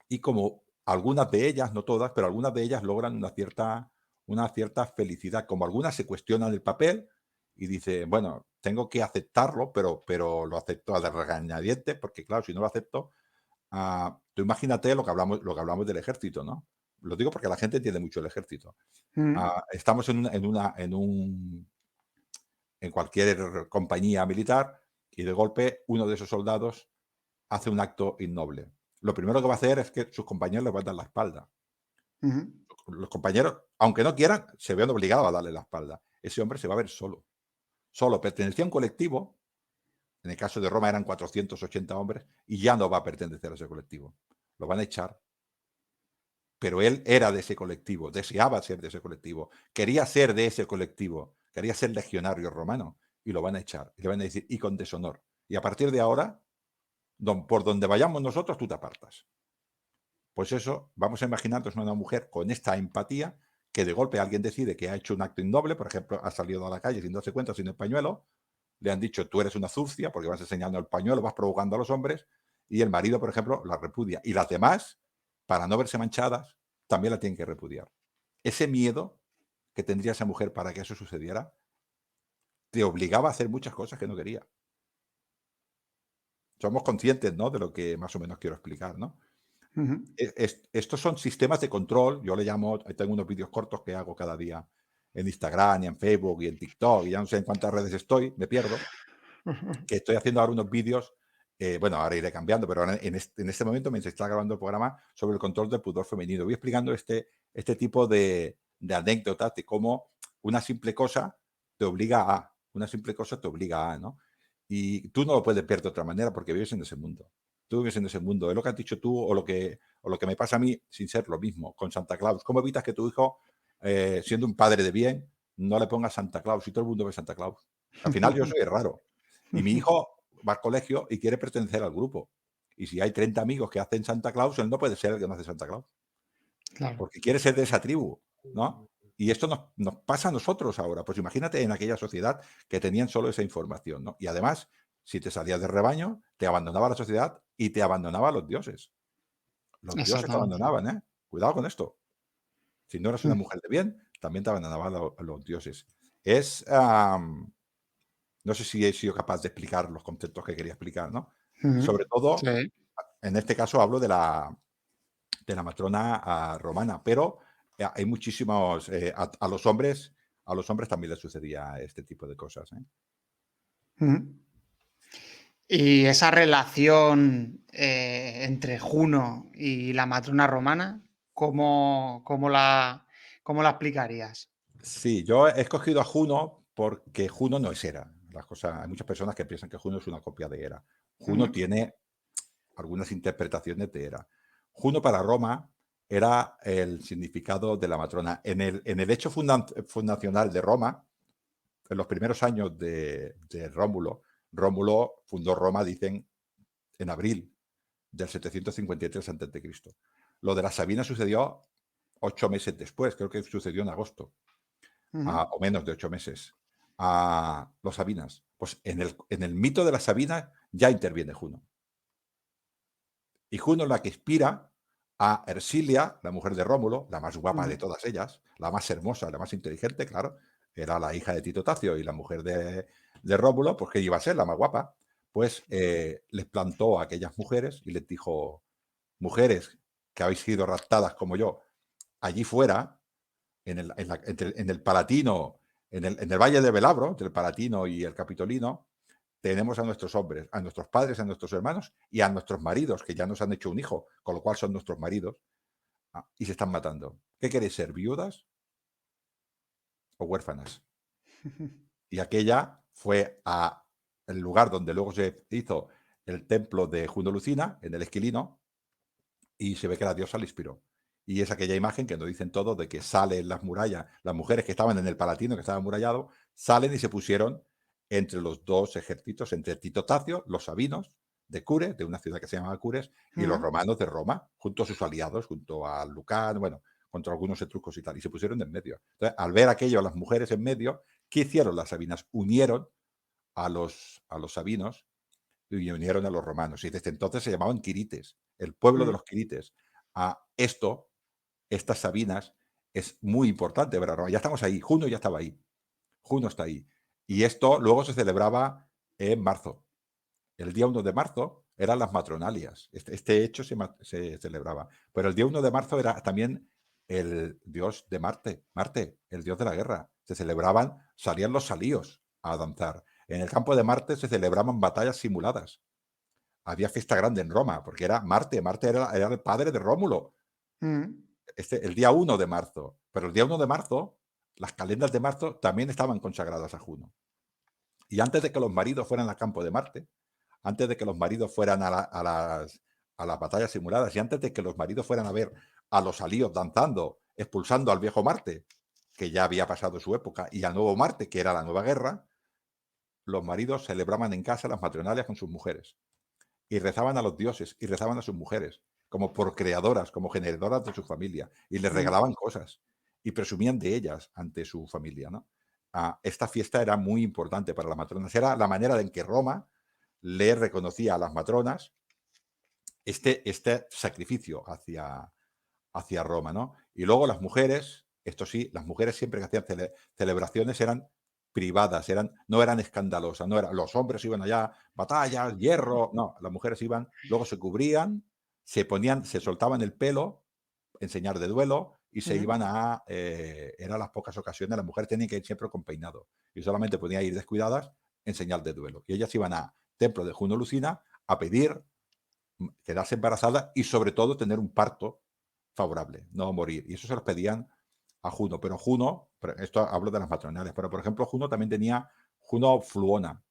y como algunas de ellas, no todas, pero algunas de ellas logran una cierta felicidad, como algunas se cuestionan el papel y dice, bueno, tengo que aceptarlo, pero lo acepto a de regañadientes, porque claro, si no lo acepto, tú imagínate lo que hablamos del ejército, ¿no? Lo digo porque la gente entiende mucho el ejército. Mm, Estamos en cualquier compañía militar y de golpe uno de esos soldados hace un acto innoble. Lo primero que va a hacer es que sus compañeros le van a dar la espalda. ujú, Los compañeros, aunque no quieran, se ven obligados a darle la espalda. Ese hombre se va a ver solo. Solo pertenecía a un colectivo, en el caso de Roma eran 480 hombres, y ya no va a pertenecer a ese colectivo. Lo van a echar. Pero él era de ese colectivo, deseaba ser de ese colectivo, quería ser de ese colectivo, quería ser legionario romano, y lo van a echar. Y le van a decir, y con deshonor. Y a partir de ahora, por donde vayamos nosotros, tú te apartas. Pues eso, vamos a imaginarnos una mujer con esta empatía que de golpe alguien decide que ha hecho un acto innoble, por ejemplo, ha salido a la calle sin darse cuenta, sin el pañuelo, le han dicho tú eres una zurcia porque vas enseñando el pañuelo, vas provocando a los hombres, y el marido, por ejemplo, la repudia. Y las demás, para no verse manchadas, también la tienen que repudiar. Ese miedo que tendría esa mujer para que eso sucediera, te obligaba a hacer muchas cosas que no quería. Somos conscientes, ¿no? De lo que más o menos quiero explicar, ¿no? ujú. Estos son sistemas de control, yo le llamo, tengo unos vídeos cortos que hago cada día en Instagram y en Facebook y en TikTok y ya no sé en cuántas redes estoy, me pierdo, que estoy haciendo ahora unos vídeos, bueno, ahora iré cambiando, pero ahora en este momento me está grabando el programa sobre el control del pudor femenino. Voy explicando este tipo de anécdotas de cómo una simple cosa una simple cosa te obliga a, ¿no? Y tú no lo puedes ver de otra manera porque vives en ese mundo. Tú vives en ese mundo. Es lo que has dicho tú o lo que me pasa a mí sin ser lo mismo con Santa Claus. ¿Cómo evitas que tu hijo, siendo un padre de bien, no le ponga Santa Claus y todo el mundo ve Santa Claus? Al final yo soy raro. Y mi hijo va al colegio y quiere pertenecer al grupo. Y si hay 30 amigos que hacen Santa Claus, él no puede ser el que no hace Santa Claus, Claro. porque quiere ser de esa tribu, ¿no? Y esto nos pasa a nosotros ahora. Pues imagínate en aquella sociedad que tenían solo esa información, ¿no? Y además, si te salías del rebaño, te abandonaba la sociedad y te abandonaba los dioses. Los dioses te Exactamente. abandonaban, ¿eh? Cuidado con esto. Si no eras una Mm, mujer de bien, también te abandonaban los dioses. Es, no sé si he sido capaz de explicar los conceptos que quería explicar, ¿no? ujú. Sobre todo, Sí. en este caso hablo de la matrona romana, pero hay muchísimos, a los hombres también les sucedía este tipo de cosas, ¿eh? Ujú. Y esa relación, entre Juno y la matrona romana, ¿cómo la explicarías? Sí, yo he escogido a Juno porque Juno no es Hera. Hay muchas personas que piensan que Juno es una copia de Hera. Juno Ujú. tiene algunas interpretaciones de Hera. Juno para Roma era el significado de la matrona. En el hecho fundacional de Roma, en los primeros años de Rómulo fundó Roma, dicen, en abril del 753 a.C. Lo de las Sabinas sucedió 8 meses después, creo que sucedió en agosto, Ujú. o menos de 8 meses. A los Sabinas. Pues en el mito de las Sabinas ya interviene Juno. Y Juno es la que inspira a Ersilia, la mujer de Rómulo, la más guapa de Ujú. todas ellas, la más hermosa, la más inteligente, claro, era la hija de Tito Tacio y la mujer de Rómulo, pues que iba a ser la más guapa, pues les plantó a aquellas mujeres y les dijo, mujeres que habéis sido raptadas como yo, allí fuera, en el Palatino, en el Valle de Velabro, entre el Palatino y el Capitolino, tenemos a nuestros hombres, a nuestros padres, a nuestros hermanos y a nuestros maridos, que ya nos han hecho un hijo, con lo cual son nuestros maridos, y se están matando. ¿Qué queréis ser, viudas o huérfanas? Y aquella fue el lugar donde luego se hizo el templo de Juno Lucina, en el Esquilino, y se ve que la diosa le inspiró. Y es aquella imagen que nos dicen todos de que salen las murallas, las mujeres que estaban en el Palatino, que estaba amurallado, salen y se pusieron entre los dos ejércitos, entre Tito Tacio, los sabinos, de Cure, de una ciudad que se llamaba Cures, y los Mm, romanos de Roma, junto a sus aliados, junto a Lucán, bueno, contra algunos etruscos y tal, y se pusieron en medio. Entonces, al ver aquello, las mujeres en medio, ¿qué hicieron las sabinas? Unieron a los sabinos y unieron a los romanos. Y desde entonces se llamaban quirites, el pueblo de mm, los quirites. A esto, estas sabinas, es muy importante para Roma. Ya estamos ahí, Juno ya estaba ahí, Juno está ahí. Y esto luego se celebraba en marzo. El día 1 de marzo eran las matronalias. Este hecho se celebraba. Pero el día 1 de marzo era también el dios de Marte, Marte, el dios de la guerra. Se celebraban, salían los salíos a danzar. En el campo de Marte se celebraban batallas simuladas. Había fiesta grande en Roma, porque era Marte. Marte era el padre de Rómulo. mm, El día 1 de marzo. Pero el día 1 de marzo, las calendas de marzo también estaban consagradas a Juno. Y antes de que los maridos fueran al campo de Marte, antes de que los maridos fueran a las batallas simuladas y antes de que los maridos fueran a ver a los alíos danzando, expulsando al viejo Marte, que ya había pasado su época, y al nuevo Marte, que era la nueva guerra, los maridos celebraban en casa las matronalias con sus mujeres y rezaban a los dioses y rezaban a sus mujeres como por creadoras, como generadoras de su familia y les mm, regalaban cosas y presumían de ellas ante su familia, ¿no? Esta fiesta era muy importante para las matronas. Era la manera en que Roma le reconocía a las matronas este sacrificio hacia Roma, ¿no? Y luego las mujeres, esto sí, las mujeres siempre que hacían celebraciones eran privadas, no eran escandalosas, no era, los hombres iban allá, batallas, hierro, no, las mujeres iban, luego se cubrían, se soltaban el pelo, en señal de duelo, y se mm, iban eran las pocas ocasiones, las mujeres tenían que ir siempre con peinado, y solamente podían ir descuidadas en señal de duelo. Y ellas iban a templo de Juno Lucina a pedir quedarse embarazada y sobre todo tener un parto favorable, no morir. Y eso se los pedían a Juno. Pero Juno, esto hablo de las matronales, pero por ejemplo Juno también tenía Juno Fluona.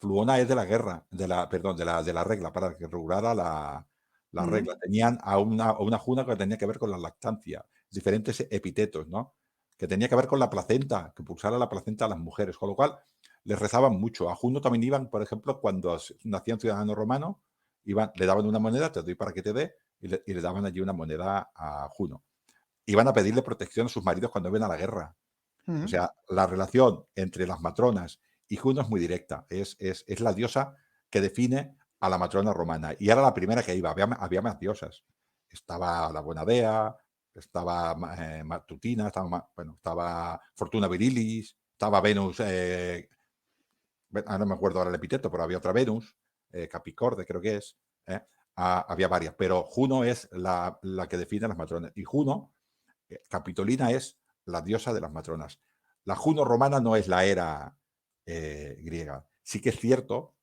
Fluona es de la guerra, perdón, de la regla, para que regulara la regla. mm, Tenían a una Juno que tenía que ver con la lactancia, diferentes epítetos, ¿no? Que tenía que ver con la placenta, que pulsara la placenta a las mujeres, con lo cual les rezaban mucho. A Juno también iban, por ejemplo, cuando nacía un ciudadano romano, le daban una moneda, te doy para que te dé, y le daban allí una moneda a Juno. Iban a pedirle protección a sus maridos cuando iban a la guerra. O mm, sea, la relación entre las matronas y Juno es muy directa. Es la diosa que define a la matrona romana. Y era la primera que iba. Había más diosas. Estaba la Bonadea, estaba Matutina, estaba Fortuna Virilis, estaba Venus, no me acuerdo ahora el epíteto, pero había otra Venus, Capicorde creo que es. ¿eh? Había varias, pero Juno es la que define a las matronas. Y Juno, Capitolina, es la diosa de las matronas. La Juno romana no es la era griega. Sí que es cierto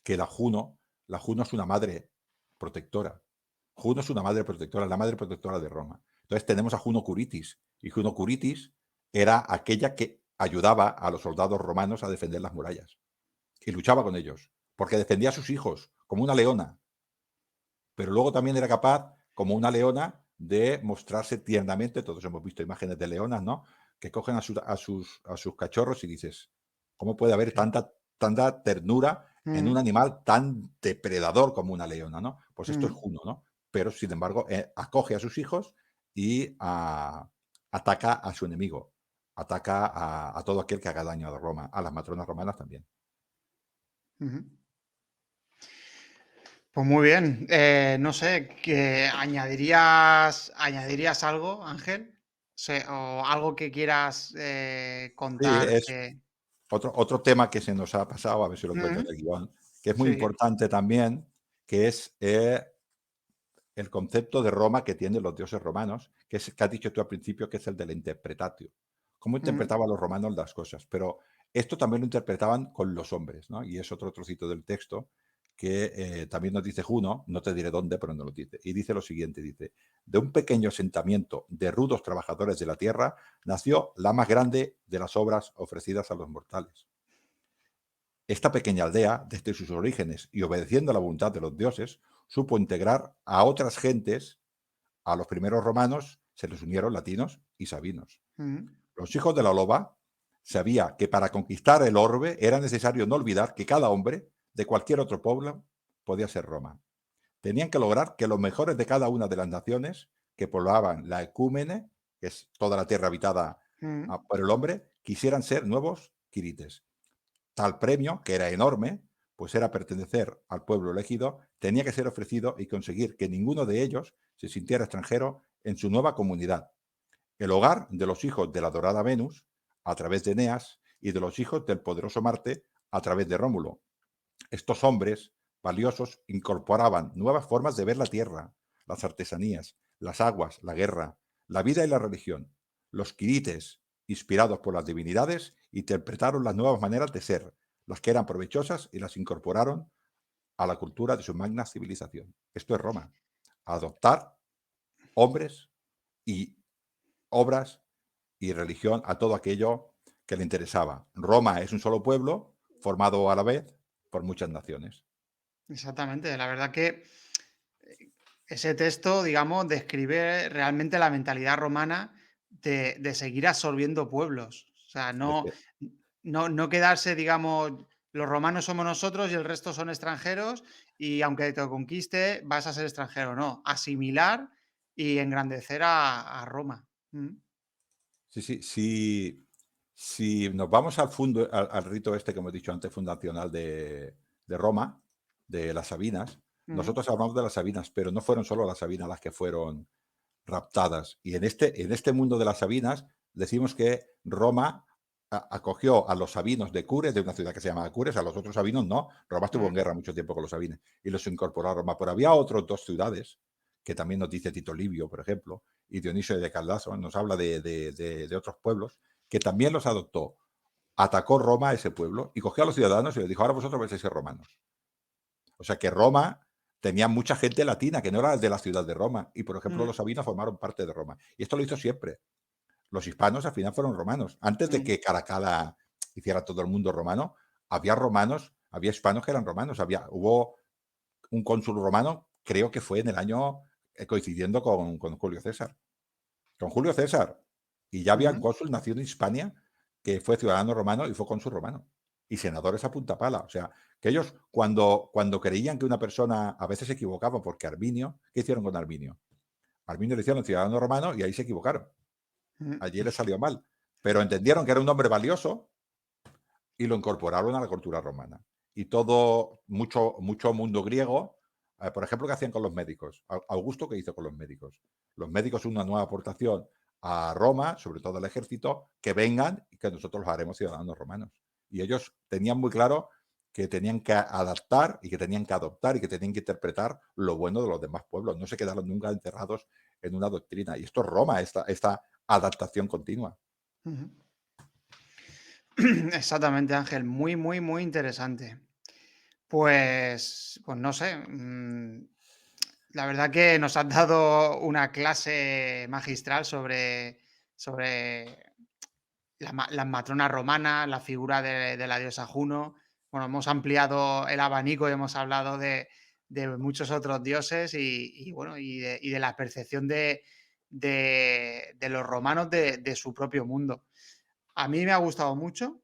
que la Juno es una madre protectora. Juno es una madre protectora, la madre protectora de Roma. Entonces tenemos a Juno Curitis. Y Juno Curitis era aquella que ayudaba a los soldados romanos a defender las murallas. Y luchaba con ellos. Porque defendía a sus hijos, como una leona. Pero luego también era capaz, como una leona, de mostrarse tiernamente. Todos hemos visto imágenes de leonas, ¿no? Que cogen a sus cachorros y dices, ¿cómo puede haber sí, tanta ternura en un mm, animal tan depredador como una leona, ¿no? Pues esto es mm, Juno, ¿no? Pero, sin embargo, acoge a sus hijos y ataca a su enemigo. Ataca a todo aquel que haga daño a Roma, a las matronas romanas también. ujú. Pues muy bien. No sé, ¿que añadirías algo, Ángel? O algo que quieras Sí, contar es que. otro tema que se nos ha pasado, a ver si lo encuentro en Ujú, el guión, que es muy sí. importante también, que es el concepto de Roma que tienen los dioses romanos, que es que has dicho tú al principio, que es el de la interpretatio. ¿Cómo Ujú, interpretaban los romanos las cosas? Pero esto también lo interpretaban con los hombres, ¿no? Y es otro trocito del texto que también nos dice Juno, no te diré dónde, pero nos lo dice. Y dice lo siguiente, dice, de un pequeño asentamiento de rudos trabajadores de la tierra nació la más grande de las obras ofrecidas a los mortales. Esta pequeña aldea, desde sus orígenes y obedeciendo a la voluntad de los dioses, supo integrar a otras gentes. A los primeros romanos se les unieron latinos y sabinos. ujú, Los hijos de la loba sabía que para conquistar el orbe era necesario no olvidar que cada hombre de cualquier otro pueblo podía ser Roma. Tenían que lograr que los mejores de cada una de las naciones que poblaban la ecúmene, que es toda la tierra habitada mm, por el hombre, quisieran ser nuevos quirites. Tal premio, que era enorme, pues era pertenecer al pueblo elegido, tenía que ser ofrecido y conseguir que ninguno de ellos se sintiera extranjero en su nueva comunidad, el hogar de los hijos de la dorada Venus, a través de Eneas, y de los hijos del poderoso Marte, a través de Rómulo. Estos hombres valiosos incorporaban nuevas formas de ver la tierra, las artesanías, las aguas, la guerra, la vida y la religión. Los quirites, inspirados por las divinidades, interpretaron las nuevas maneras de ser, las que eran provechosas, y las incorporaron a la cultura de su magna civilización. Esto es Roma. Adoptar hombres y obras y religión a todo aquello que le interesaba. Roma es un solo pueblo formado a la vez por muchas naciones. exactamente. La verdad que ese texto, digamos, describe realmente la mentalidad romana de seguir absorbiendo pueblos. O sea, Es no, que no quedarse, digamos, los romanos somos nosotros y el resto son extranjeros y aunque te conquiste vas a ser extranjero. No, asimilar y engrandecer a Roma. Mm, sí, sí, sí, si nos vamos al rito este que hemos dicho antes, fundacional de Roma, de las Sabinas, mm, nosotros hablamos de las Sabinas, pero no fueron solo las Sabinas las que fueron raptadas. Y en este mundo de las Sabinas decimos que Roma acogió a los sabinos de Cures, de una ciudad que se llama Cures, a los otros sabinos no. Roma estuvo en mm, guerra mucho tiempo con los sabines y los incorporó a Roma. Pero había otros dos ciudades, que también nos dice Tito Livio, por ejemplo, y Dionisio de Caldaso, nos habla de otros pueblos, que también los adoptó. Atacó Roma a ese pueblo y cogió a los ciudadanos y les dijo, ahora vosotros vais a ser romanos. O sea que Roma tenía mucha gente latina que no era de la ciudad de Roma. Y, por ejemplo, mm, los sabinos formaron parte de Roma. Y esto lo hizo siempre. Los hispanos al final fueron romanos. Antes de mm. que Caracalla hiciera todo el mundo romano, había romanos, había hispanos que eran romanos. Hubo un cónsul romano, creo que fue en el año coincidiendo con Julio César. Con Julio César. Y ya había un Ujú. cónsul nacido en Hispania que fue ciudadano romano y fue cónsul romano. Y senadores a punta pala. O sea, que ellos cuando creían que una persona a veces se equivocaba, porque Arminio, ¿qué hicieron con Arminio? Arminio le hicieron ciudadano romano y ahí se equivocaron. Mm, Allí les salió mal. Pero entendieron que era un hombre valioso y lo incorporaron a la cultura romana. Y mucho mundo griego, por ejemplo, ¿qué hacían con los médicos? Augusto, ¿qué hizo con los médicos? Los médicos, una nueva aportación a Roma, sobre todo al ejército, que vengan y que nosotros los haremos ciudadanos romanos. Y ellos tenían muy claro que tenían que adaptar y que tenían que adoptar y que tenían que interpretar lo bueno de los demás pueblos. No se quedaron nunca encerrados en una doctrina. Y esto es Roma, esta adaptación continua. ujú. Exactamente, Ángel. Muy, muy, muy interesante. Pues no sé. La verdad que nos has dado una clase magistral sobre las matronas romanas, la figura de la diosa Juno. Bueno, hemos ampliado el abanico y hemos hablado de muchos otros dioses y bueno, y de la percepción de los romanos de su propio mundo. A mí me ha gustado mucho.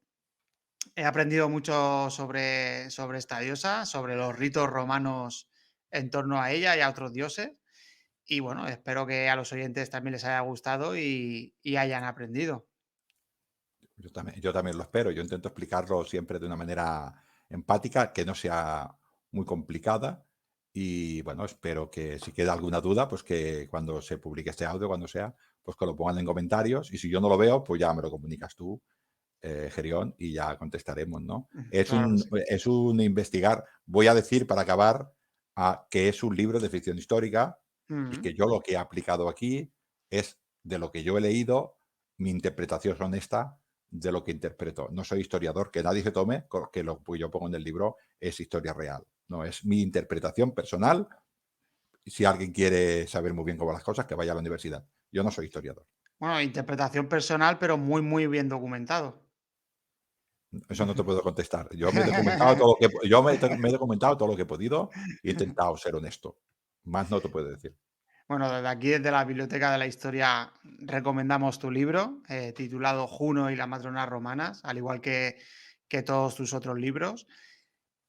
He aprendido mucho sobre esta diosa, sobre los ritos romanos en torno a ella y a otros dioses. Y bueno, espero que a los oyentes también les haya gustado y hayan aprendido. Yo también lo espero. Yo intento explicarlo siempre de una manera empática, que no sea muy complicada. Y bueno, espero que si queda alguna duda, pues que cuando se publique este audio, cuando sea, pues que lo pongan en comentarios. Y si yo no lo veo, pues ya me lo comunicas tú, Gerión, y ya contestaremos, ¿no? Es Claro que un, sí. es un investigar. Voy a decir para acabar que es un libro de ficción histórica y Mm, que yo lo que he aplicado aquí es de lo que yo he leído, mi interpretación es honesta de lo que interpreto. No soy historiador, que nadie se tome que lo que yo pongo en el libro es historia real. No, es mi interpretación personal. Si alguien quiere saber muy bien cómo van las cosas, que vaya a la universidad. Yo no soy historiador. bueno, interpretación personal, pero muy, muy bien documentado. Eso no te puedo contestar. Yo me he documentado todo lo que yo me he documentado todo lo que he podido y he intentado ser honesto. Más no te puedo decir. Bueno, desde aquí, desde la Biblioteca de la Historia, recomendamos tu libro, titulado Juno y las matronas romanas, al igual que todos tus otros libros.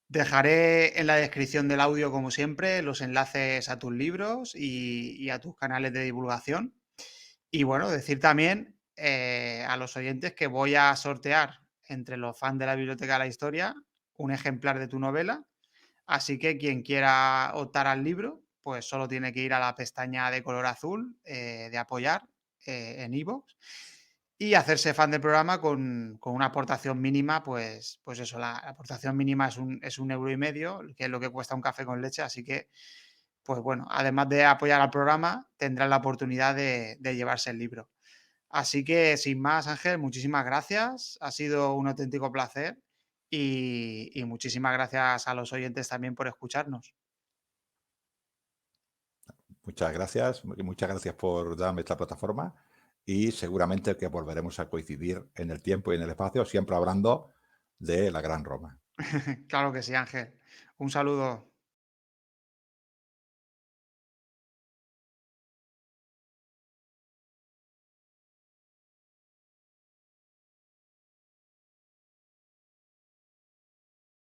Dejaré en la descripción del audio, como siempre, los enlaces a tus libros y a tus canales de divulgación. Y bueno, decir también a los oyentes que voy a sortear entre los fans de la Biblioteca de la Historia un ejemplar de tu novela. Así que quien quiera optar al libro, pues solo tiene que ir a la pestaña de color azul de apoyar en iVoox y hacerse fan del programa con una aportación mínima, pues eso, la aportación mínima es 1,5 €, que es lo que cuesta un café con leche, así que, pues bueno, además de apoyar al programa, tendrán la oportunidad de llevarse el libro. Así que, sin más, Ángel, muchísimas gracias. Ha sido un auténtico placer y muchísimas gracias a los oyentes también por escucharnos. Muchas gracias por darme esta plataforma y seguramente que volveremos a coincidir en el tiempo y en el espacio, siempre hablando de la Gran Roma. Claro que sí, Ángel. Un saludo.